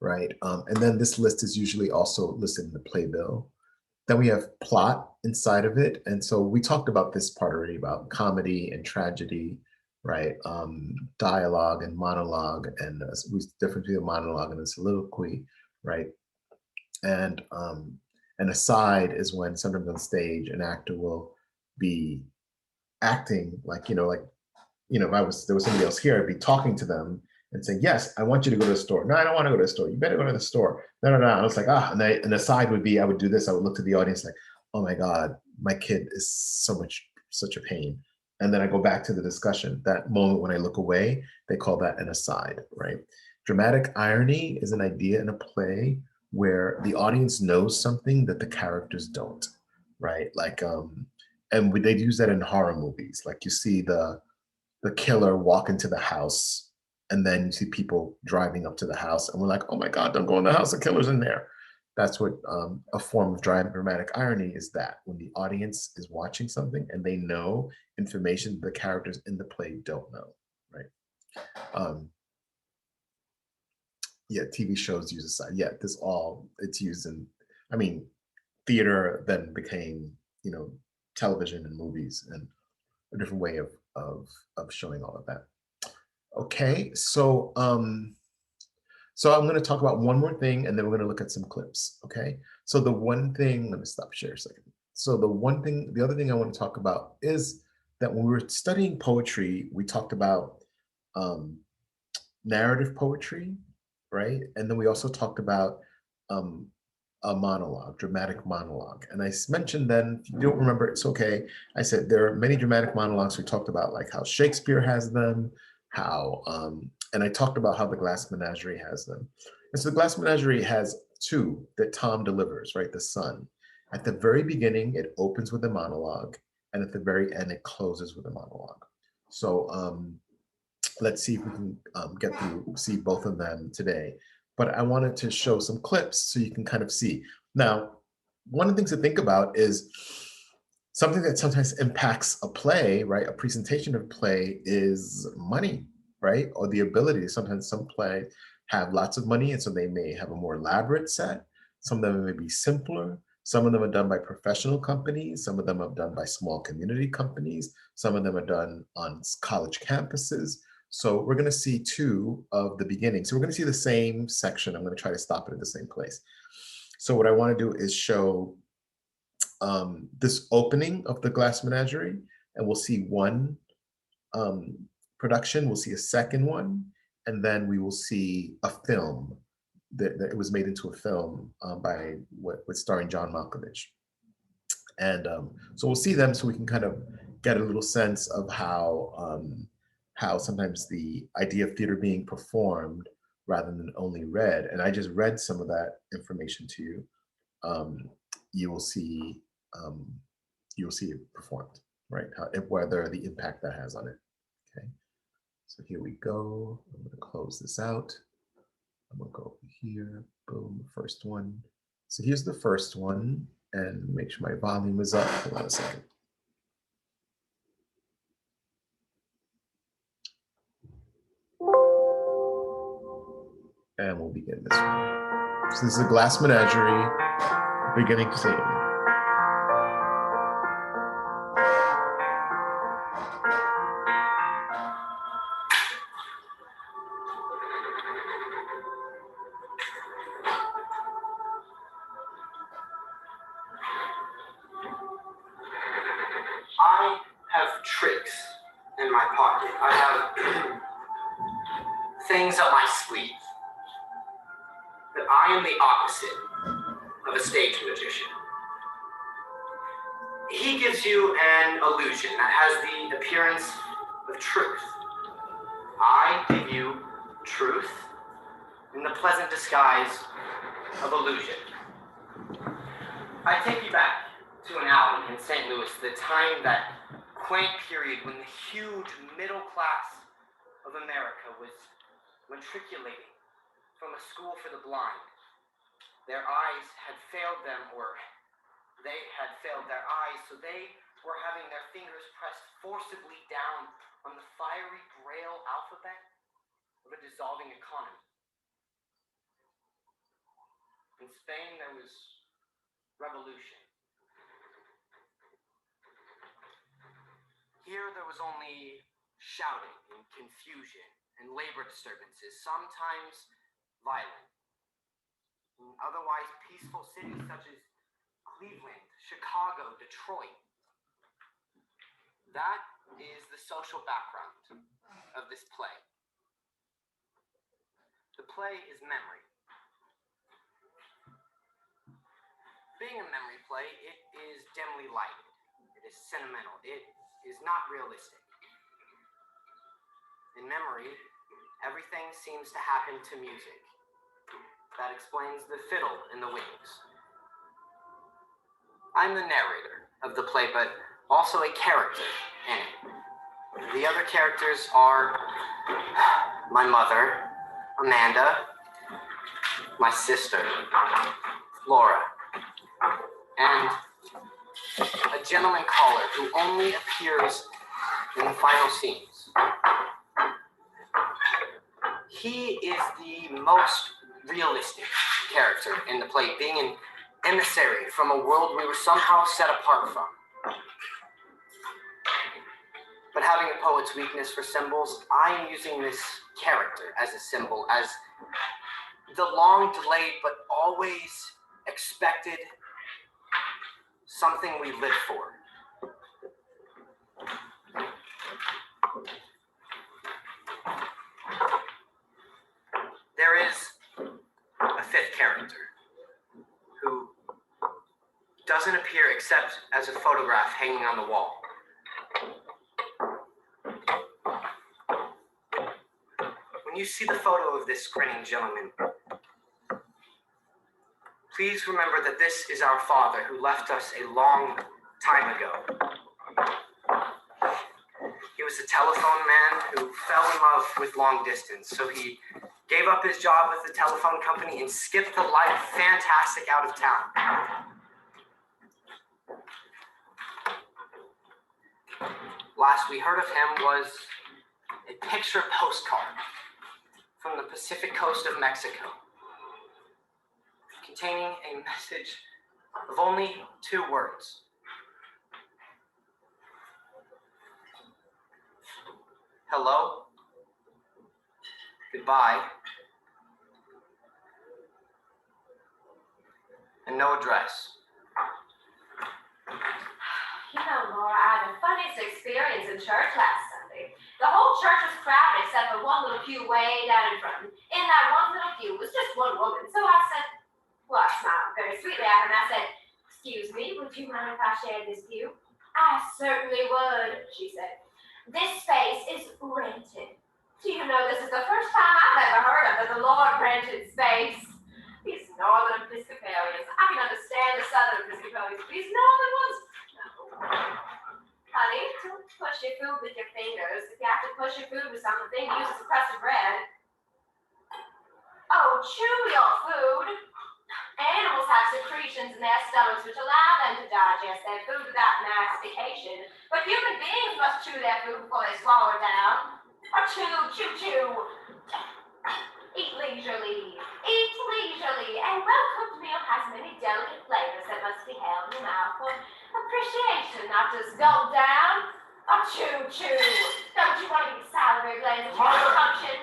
Right. And then this list is usually also listed in the playbill. Then we have plot inside of it. And so we talked about this part already about comedy and tragedy, right? Dialogue and monologue, and difference between a monologue and a soliloquy, right? And an aside is when sometimes on stage an actor will be acting like, if there was somebody else here, I'd be talking to them and saying, yes, I want you to go to the store. No, I don't want to go to the store. You better go to the store. No. And I was like, and the aside would be, I would do this. I would look to the audience like, oh my God, my kid is such a pain. And then I go back to the discussion. That moment when I look away, they call that an aside, right? Dramatic irony is an idea in a play where the audience knows something that the characters don't, right? Like, and they use that in horror movies. Like you see the killer walk into the house, and then you see people driving up to the house, and we're like, oh my God, don't go in the house, the killer's in there. That's what a form of dramatic irony is, that when the audience is watching something and they know information the characters in the play don't know, right? Yeah, TV shows use aside. Yeah, it's used in, theater then became, television and movies, and a different way of showing all of that. Okay, so I'm going to talk about one more thing, and then we're going to look at some clips. Okay, so the one thing, let me stop share a second. So the other thing I want to talk about is that when we were studying poetry, we talked about narrative poetry, right? And then we also talked about a monologue, dramatic monologue. And I mentioned then, if you don't remember, it's okay. I said there are many dramatic monologues we talked about, like how Shakespeare has them, and I talked about how the Glass Menagerie has them. And so the Glass Menagerie has two that Tom delivers, right? The son. At the very beginning, it opens with a monologue, and at the very end, it closes with a monologue. So let's see if we can see both of them today. But I wanted to show some clips so you can kind of see. Now, one of the things to think about is something that sometimes impacts a play, right? A presentation of a play is money, right? Or the ability. Sometimes some play have lots of money, and so they may have a more elaborate set. Some of them may be simpler. Some of them are done by professional companies. Some of them are done by small community companies. Some of them are done on college campuses. So we're going to see two of the beginning. So we're going to see the same section. I'm going to try to stop it at the same place. So what I want to do is show this opening of the Glass Menagerie, and we'll see one production. We'll see a second one, and then we will see a film that it was made into a film with starring John Malkovich. And so we'll see them so we can kind of get a little sense of how sometimes the idea of theater being performed rather than only read. And I just read some of that information to you. You will see it performed, right? Whether the impact that has on it. Okay. So here we go. I'm going to close this out. I'm going to go over here. Boom. First one. So here's the first one, and make sure my volume is up. Hold on a second. And we'll begin this one. So this is a Glass Menagerie, beginning scene. have tricks in my pocket. I have things up my sleeve. But I am the opposite of a stage magician. He gives you an illusion that has the appearance of truth. I give you truth in the pleasant disguise of illusion. I take you back to an alley in St. Louis, the time, that quaint period when the huge middle class of America was matriculating from a school for the blind. Their eyes had failed them, or they had failed their eyes, so they were having their fingers pressed forcibly down on the fiery Braille alphabet of a dissolving economy. In Spain, there was revolution. Here, there was only shouting and confusion and labor disturbances, sometimes violent. In otherwise peaceful cities such as Cleveland, Chicago, Detroit. That is the social background of this play. The play is memory. Being a memory play, it is dimly lighted. It is sentimental. It is not realistic. In memory, everything seems to happen to music. That explains the fiddle in the wings. I'm the narrator of the play, but also a character in it. The other characters are my mother, Amanda, my sister, Laura, and a gentleman caller who only appears in the final scenes. He is the most realistic character in the play, being an emissary from a world we were somehow set apart from. But having a poet's weakness for symbols, I am using this character as a symbol, as the long delayed but always expected something we live for. There is a fifth character who doesn't appear except as a photograph hanging on the wall. When you see the photo of this grinning gentleman, please remember that this is our father who left us a long time ago. He was a telephone man who fell in love with long distance, so he gave up his job with the telephone company and skipped the life fantastic out of town. Last we heard of him was a picture postcard from the Pacific coast of Mexico, containing a message of only 2 words. Hello, goodbye, and no address. You know, Laura, I had the funniest experience in church last Sunday. The whole church was crowded except for one little pew way down in front. In that one little pew was just one woman. So I said, well, I smiled very sweetly at her and I said, excuse me, would you mind if I shared this pew? I certainly would, she said. This space is rented. Do you know this is the first time I've ever heard of that the Lord rented space? These northern Episcopalians, I can understand the southern Episcopalians, but these northern ones, no. Honey, don't push your food with your fingers. If you have to push your food with something, use a crust of bread. Oh, chew your food. Animals have secretions in their stomachs which allow them to digest their food without mastication, but human beings must chew their food before they swallow it down. Or chew, chew, chew. Eat leisurely. Eat leisurely. A well-cooked meal has many delicate flavors that must be held in the mouth for appreciation, not just gulp down. Or chew, chew. Don't you want to get salivary glands that you function?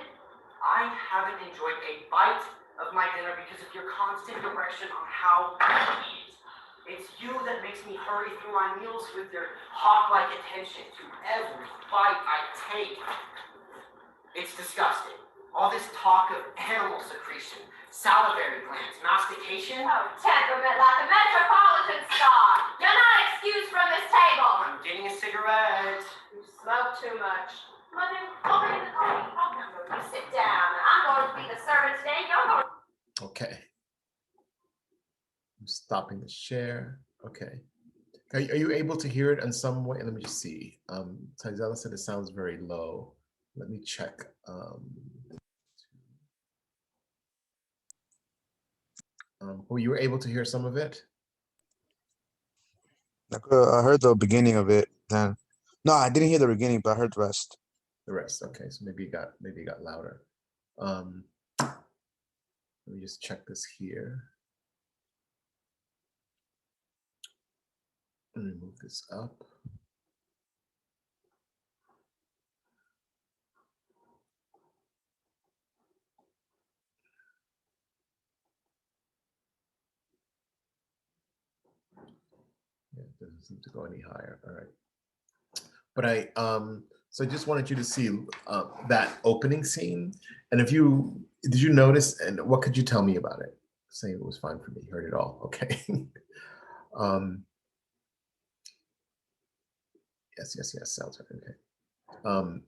I haven't enjoyed a bite of my dinner because of your constant direction on how to eat. It's you that makes me hurry through my meals with your hawk-like attention to every bite I take. It's disgusting. All this talk of animal secretion, salivary glands, mastication. Oh, temperament like a metropolitan star. You're not excused from this table. I'm getting a cigarette. You smoke too much. Mother, over in the coffee. Oh, no, you sit down. I'm going to be the servant today. You're going to... Okay. I'm stopping the share. Okay. Are you able to hear it in some way? Let me just see. Tizella said it sounds very low. Let me check. Were you able to hear some of it? I heard the beginning of it. Then, no, I didn't hear the beginning, but I heard the rest. The rest. Okay, so maybe it got louder. Let me just check this here. Let me move this up. Yeah, it doesn't seem to go any higher. All right. But so I just wanted you to see that opening scene. And did you notice, and what could you tell me about it? Say it was fine for me, heard it all, okay. Yes, sounds right, okay.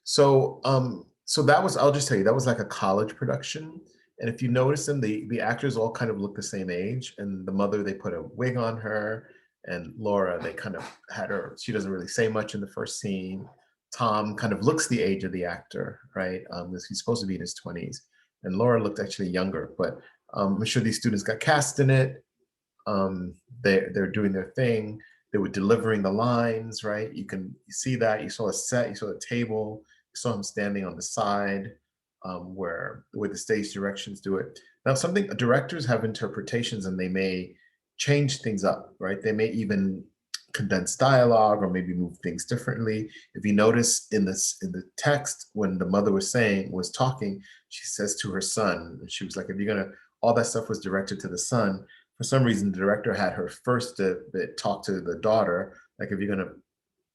So that was, I'll just tell you, that was like a college production. And if you notice them, the actors all kind of look the same age, and the mother, they put a wig on her, and Laura, they kind of had her, she doesn't really say much in the first scene. Tom kind of looks the age of the actor, right? He's supposed to be in his 20s. And Laura looked actually younger, but I'm sure these students got cast in it. They're doing their thing. They were delivering the lines, right? You see that, you saw a set, you saw the table, you saw him standing on the side where the stage directions do it. Now, directors have interpretations and they may change things up, right? They may even condense dialogue or maybe move things differently. If you notice in the text, when the mother was talking, she says to her son, she was like, if you're gonna, all that stuff was directed to the son. For some reason, the director had her first talk to the daughter, like if you're gonna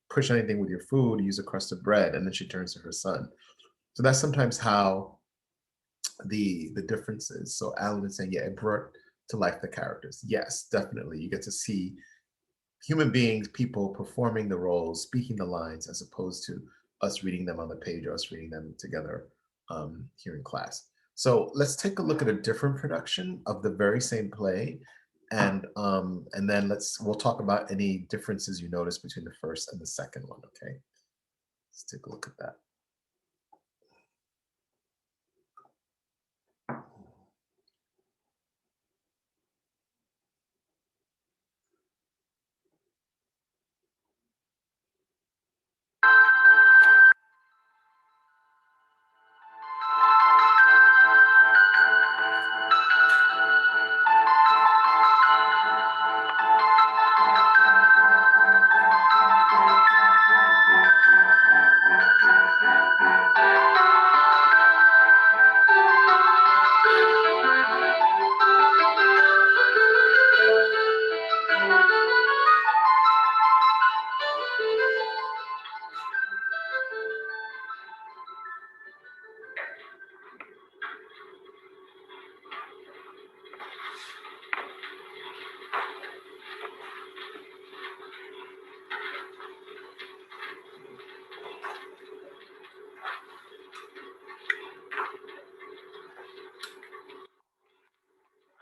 push anything with your food, use a crust of bread, and then she turns to her son. So that's sometimes how the difference is. So Alan is saying, yeah, it brought to life the characters. Yes, definitely. You get to see human beings, people performing the roles, speaking the lines, as opposed to us reading them on the page or us reading them together here in class. So let's take a look at a different production of the very same play. And then we'll talk about any differences you notice between the first and the second one, okay? Let's take a look at that.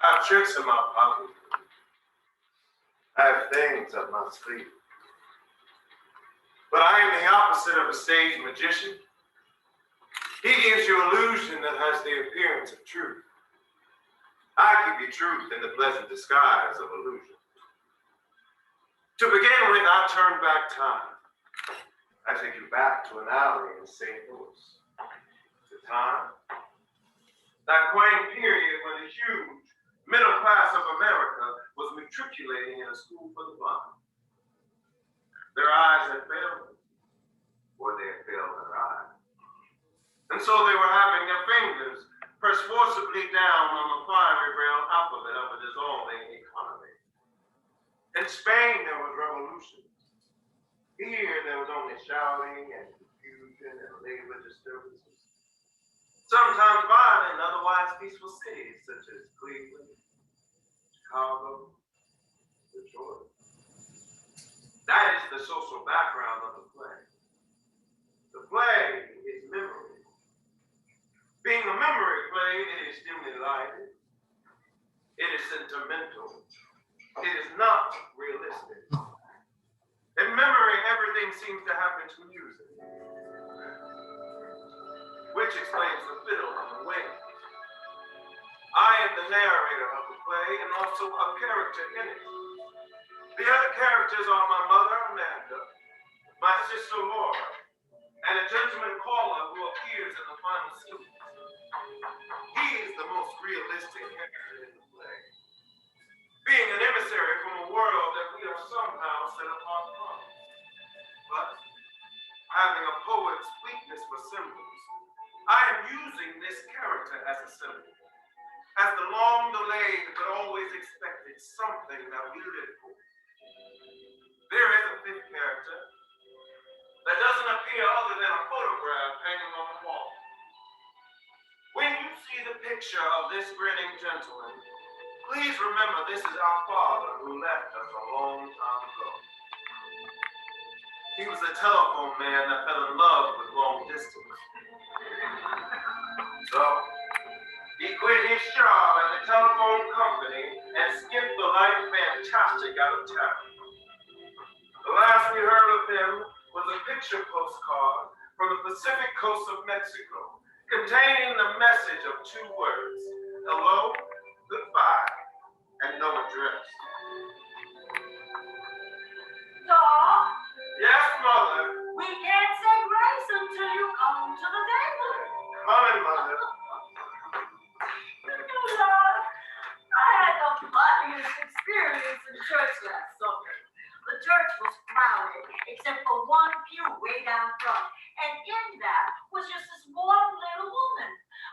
I have tricks in my pocket. I have things up my sleeve. But I am the opposite of a stage magician. He gives you illusion that has the appearance of truth. I give you truth in the pleasant disguise of illusion. To begin with, I turn back time. I take you back to an alley in St. Louis. The time, that quaint period when the huge middle class of America was matriculating in a school for the blind. Their eyes had failed them, or they had failed their eyes. And so they were having their fingers pressed forcibly down on the fiery braille alphabet of a dissolving economy. In Spain, there was revolution. Here, there was only shouting and confusion and labor disturbances. Sometimes violent, otherwise peaceful cities such as Cleveland, Chicago, Detroit. That is the social background of the play. The play is memory. Being a memory play, it is dimly lighted. It is sentimental. It is not realistic. In memory, everything seems to happen to music, which explains the fiddle and the wind. I am the narrator of the play and also a character in it. The other characters are my mother, Amanda, my sister, Laura, and a gentleman caller who appears in the final sequence. He is the most realistic character in the play, being an emissary from a world that we are somehow set apart from. But having a poet's weakness for symbols, I am using this character as a symbol, as the long-delayed but always expected something that we live for. There is a fifth character that doesn't appear other than a photograph hanging on the wall. When you see the picture of this grinning gentleman, please remember this is our father who left us a long time ago. He was a telephone man that fell in love with long distance. So, he quit his job at the telephone company and skipped the life fantastic out of town. The last we heard of him was a picture postcard from the Pacific coast of Mexico, containing the message of two words: hello, goodbye, and no address. Doc, Yes, Mother. we can't say grace until you come to the table. Coming, Mother. Doc, I had the funniest experience in church last Sunday. The church was crowded, except for one pew way down front. And in that was just this one little woman.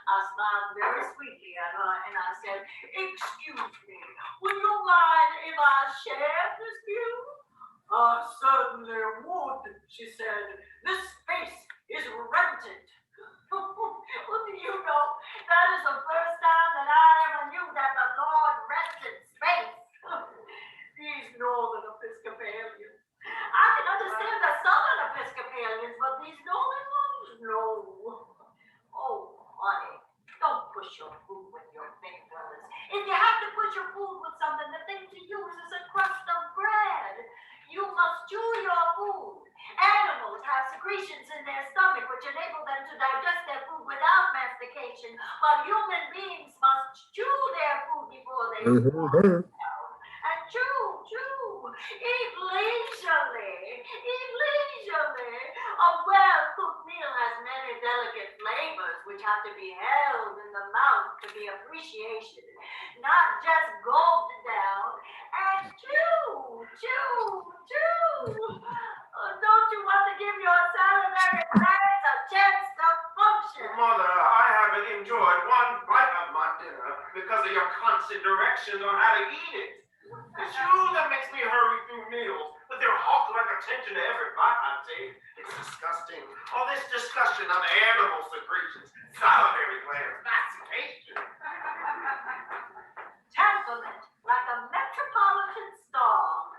I smiled very sweetly at her and I said, "Excuse me, would you mind if I shared this pew?" "Certainly would," she said. "This space is rented." Well, do you know, that is the first time that I ever knew that the Lord rented space. These Northern Episcopalians. I can understand the Southern Episcopalians, but these Northern ones, no. Oh, honey, don't push your food with your fingers. If you have to push your food with something, the thing to use is a crust of bread. You must chew your food. Animals have secretions in their stomach which enable them to digest their food without mastication, but human beings must chew their food before they swallow. And chew, eat leisurely, eat leisurely. A well-cooked meal has many delicate flavors which have to be held in the mouth to be appreciated, not just gulped down. And chew. Don't you want to give your salivary glands a chance to function? Mother, I haven't enjoyed one bite of my dinner because of your constant directions on how to eat it. It's you that makes me hurry through meals, but they're hawk-like attention to every bite I take. It's disgusting. All this discussion on animal secretions, salivary glands, mastication. Temperament like a metropolitan star.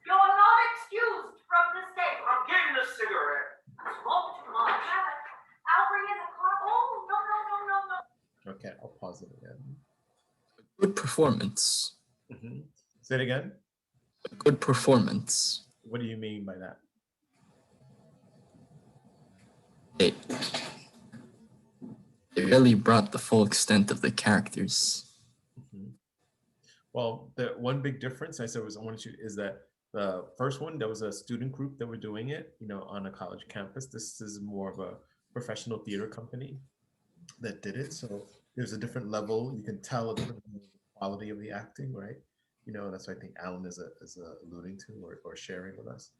You're not excused from this table. I'm getting a cigarette. Smoke too much. I'll bring in the car. Oh, no. Okay, I'll pause it again. Good performance. Say it again. A good performance. What do you mean by that? They really brought the full extent of the characters. Well, the one big difference I said was is that the first one, there was a student group that were doing it, on a college campus. This is more of a professional theater company that did it. So there's a different level. You can tell a different quality of the acting, right? That's what I think Alan is alluding to or sharing with us.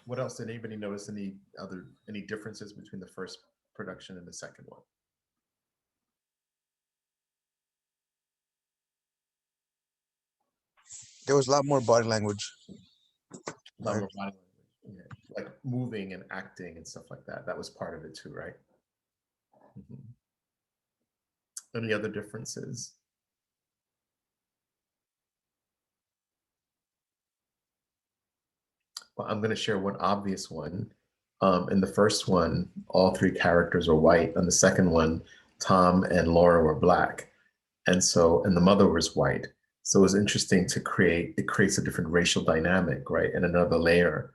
What else? Did anybody notice any differences between the first production and the second one? There was a lot more body language. Lot Right. more body language. Yeah. Like moving and acting and stuff like that. That was part of it too, right? Mhm. Any other differences? Well, I'm going to share one obvious one. In the first one, all three characters were white. On the second one, Tom and Laura were black. And the mother was white. So it was interesting to it creates a different racial dynamic, right? And another layer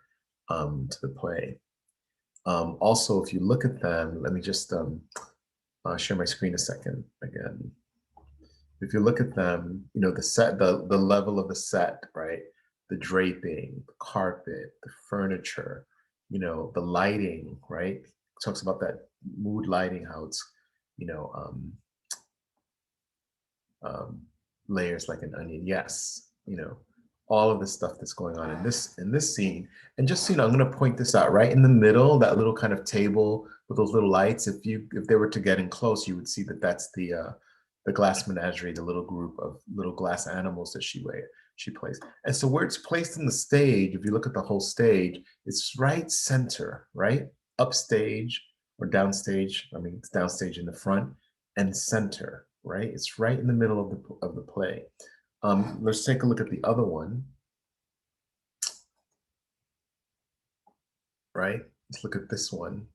to the play. Also, if you look at them, let me just share my screen a second again. If you look at them, the set, the level of the set, right? The draping, the carpet, the furniture, the lighting, right? It talks about that mood lighting, how it's, you know, um, layers like an onion. Yes, all of the stuff that's going on in this scene. And just I'm going to point this out right in the middle, that little kind of table with those little lights. If they were to get in close, you would see that that's the glass menagerie, the little group of little glass animals that she plays. And so where it's placed in the stage, if you look at the whole stage, it's right center, right? Upstage or downstage. I mean, it's downstage in the front and center, right? It's right in the middle of the play. Let's take a look at the other one, right? Let's look at this one.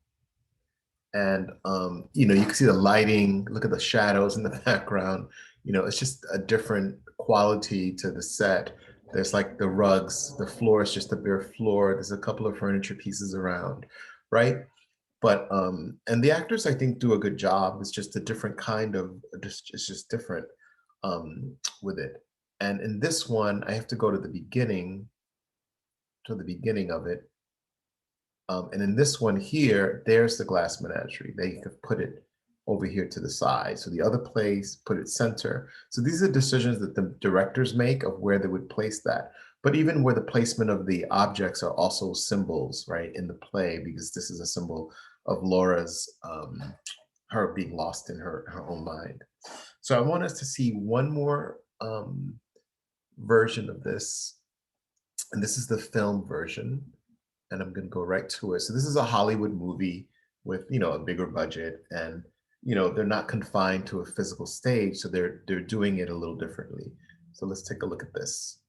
And, you can see the lighting, look at the shadows in the background. It's just a different quality to the set. There's like the rugs, the floor is just a bare floor. There's a couple of furniture pieces around, right? But, and the actors, I think, do a good job. It's just a different kind of, it's just different with it. And in this one, I have to go to the beginning of it. And in this one here, there's the glass menagerie. They have put it over here to the side. So the other place, put it center. So these are decisions that the directors make of where they would place that. But even where the placement of the objects are also symbols, right, in the play, because this is a symbol of Laura's, her being lost in her own mind. So I want us to see one more version of this. And this is the film version. And I'm going to go right to it. So this is a Hollywood movie with, a bigger budget, and, they're not confined to a physical stage. So they're doing it a little differently. So let's take a look at this.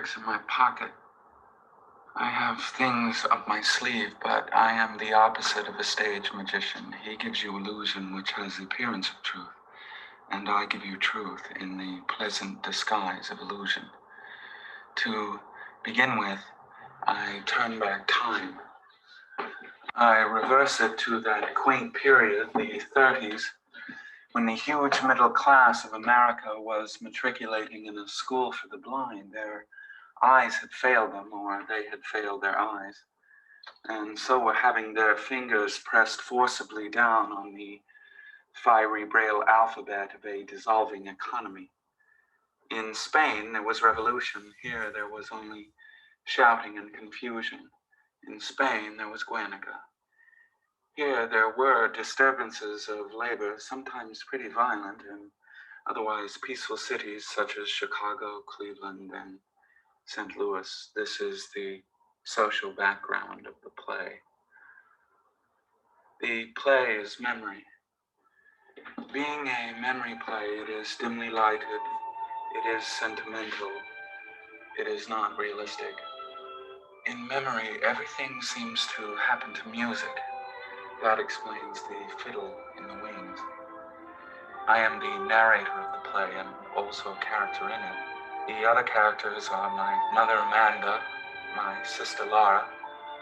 tricks in my pocket. I have things up my sleeve, but I am the opposite of a stage magician. He gives you illusion which has the appearance of truth, and I give you truth in the pleasant disguise of illusion. To begin with, I turn back time. I reverse it to that quaint period, the 30s, when the huge middle class of America was matriculating in a school for the blind. Their eyes had failed them, or they had failed their eyes, and so were having their fingers pressed forcibly down on the fiery braille alphabet of a dissolving economy. In Spain, there was revolution. Here, there was only shouting and confusion. In Spain, there was Guernica. Here, there were disturbances of labor, sometimes pretty violent, in otherwise peaceful cities such as Chicago, Cleveland, and St. Louis. This is the social background of the play. The play is memory. Being a memory play, it is dimly lighted, it is sentimental, it is not realistic. In memory, everything seems to happen to music. That explains the fiddle in the wings. I am the narrator of the play and also a character in it. The other characters are my mother Amanda, my sister Laura,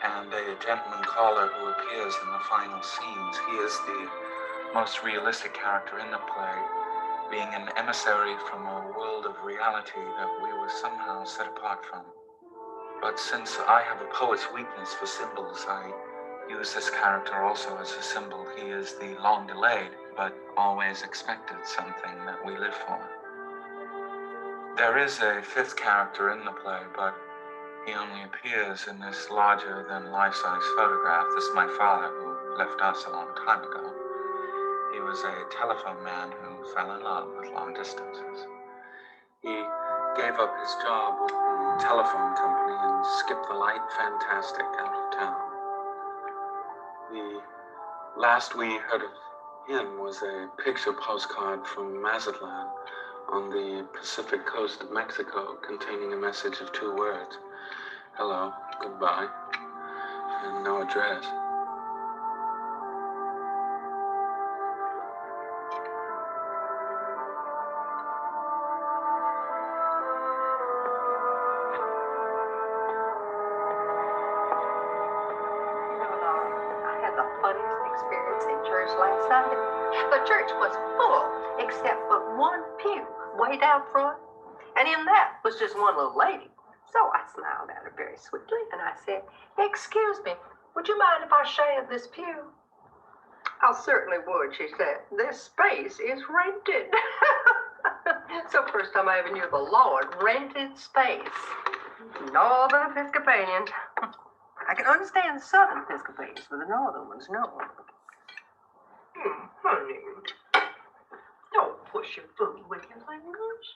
and a gentleman caller who appears in the final scenes. He is the most realistic character in the play, being an emissary from a world of reality that we were somehow set apart from. But since I have a poet's weakness for symbols, I use this character also as a symbol. He is the long delayed, but always expected something that we live for. There is a fifth character in the play, but he only appears in this larger than life-size photograph. This is my father, who left us a long time ago. He was a telephone man who fell in love with long distances. He gave up his job with the telephone company and skipped the light fantastic out of town. The last we heard of him was a picture postcard from Mazatlan on the Pacific coast of Mexico, containing a message of 2 words: hello, goodbye, and no address. Last Sunday. The church was full, except but one pew way down front, and in that was just one little lady. So I smiled at her very sweetly, and I said, "Excuse me, would you mind if I shared this pew?" "I certainly would," she said. "This space is rented." So first time I ever knew the Lord rented space. Northern Episcopalians. I can understand the Southern Episcopalians, but the Northern ones, no. Honey, don't push your food with your fingers.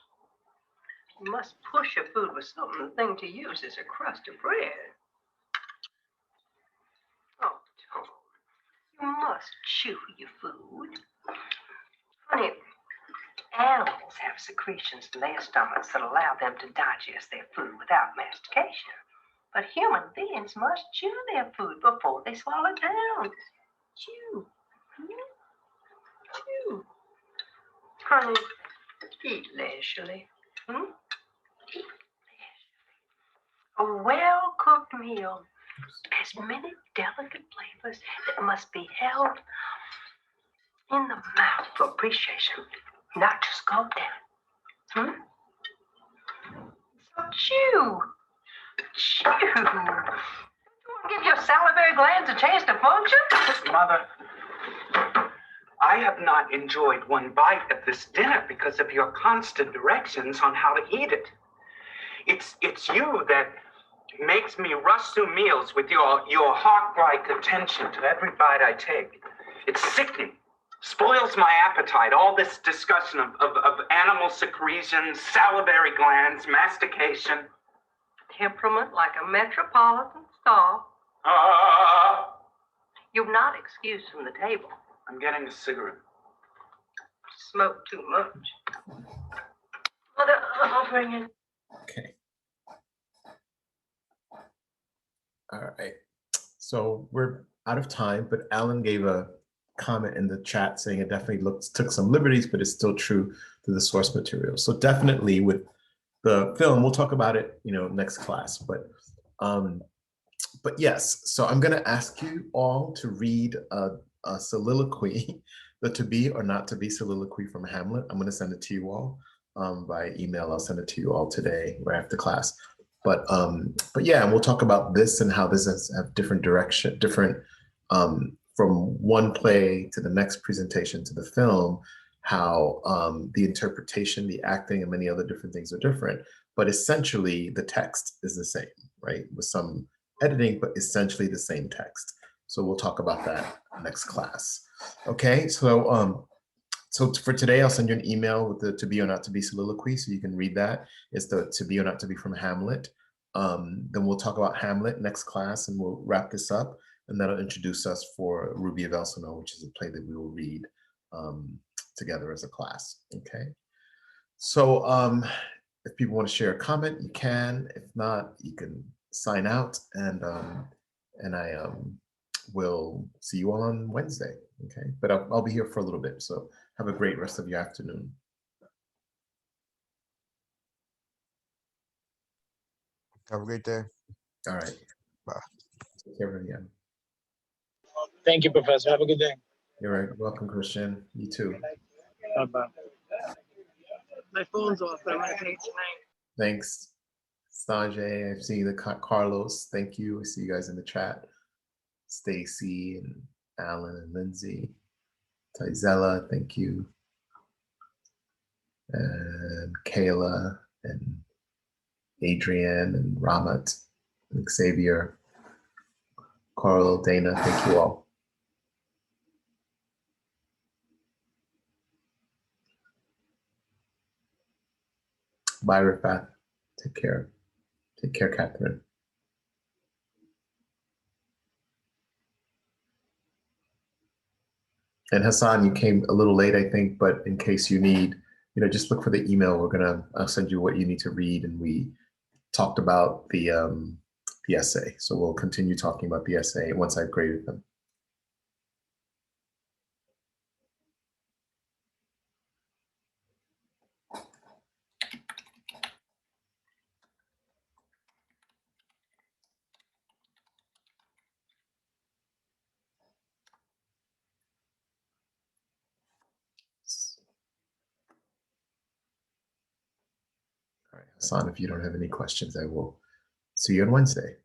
You must push your food with something. The thing to use is a crust of bread. Oh, Tom, you must chew your food. Honey, animals have secretions in their stomachs that allow them to digest their food without mastication. But human beings must chew their food before they swallow it down. Chew. Chew. Honey, eat leisurely. Eat leisurely. A well-cooked meal has many delicate flavors that must be held in the mouth for appreciation, not just gulp down. So chew. Chew. You want to give your salivary glands a chance to function? Mother, I have not enjoyed one bite of this dinner because of your constant directions on how to eat it. It's you that makes me rush through meals with your hawk-like attention to every bite I take. It's sickening. Spoils my appetite. All this discussion of animal secretions, salivary glands, mastication. Temperament like a metropolitan star. You're not excused from the table. I'm getting a cigarette. Smoke too much. Mother, I'll bring in. Okay. All right. So we're out of time, but Alan gave a comment in the chat saying it definitely took some liberties, but it's still true to the source material. So definitely with the film, we'll talk about it, next class. But yes, so I'm going to ask you all to read a soliloquy, the to be or not to be soliloquy from Hamlet. I'm going to send it to you all by email. I'll send it to you all today right after class. But yeah, and we'll talk about this and how this has have different direction, from one play to the next presentation to the film, how the interpretation, the acting, and many other different things are different. But essentially, the text is the same, right? With some editing, but essentially the same text. So we'll talk about that next class. Okay, so for today, I'll send you an email with the to be or not to be soliloquy, so you can read that. It's the to be or not to be from Hamlet. Then we'll talk about Hamlet next class, and we'll wrap this up, and that'll introduce us for Ruby of Elsinore, which is a play that we will read together as a class. Okay, so if people want to share a comment, you can. If not, you can sign out, and I will see you all on Wednesday. Okay, but I'll be here for a little bit. So have a great rest of your afternoon. Have a great day. All right. Bye. Take care, everyone. Thank you, Professor. Have a good day. You're right. Welcome, Christian. You too. Bye-bye. My phone's off, but I'm gonna pay tonight. Thanks, Sanjay. I've seen the Carlos. Thank you. I see you guys in the chat. Stacy and Alan and Lindsay. Tizella, thank you. And Kayla and Adrienne and Ramat and Xavier. Carl, Dana, thank you all. Bye, Rifat. Take care. Take care, Catherine. And Hassan, you came a little late, I think, but in case you need, just look for the email. I'll send you what you need to read. And we talked about the essay. So we'll continue talking about the essay once I've graded them. All right, Hassan, if you don't have any questions, I will see you on Wednesday.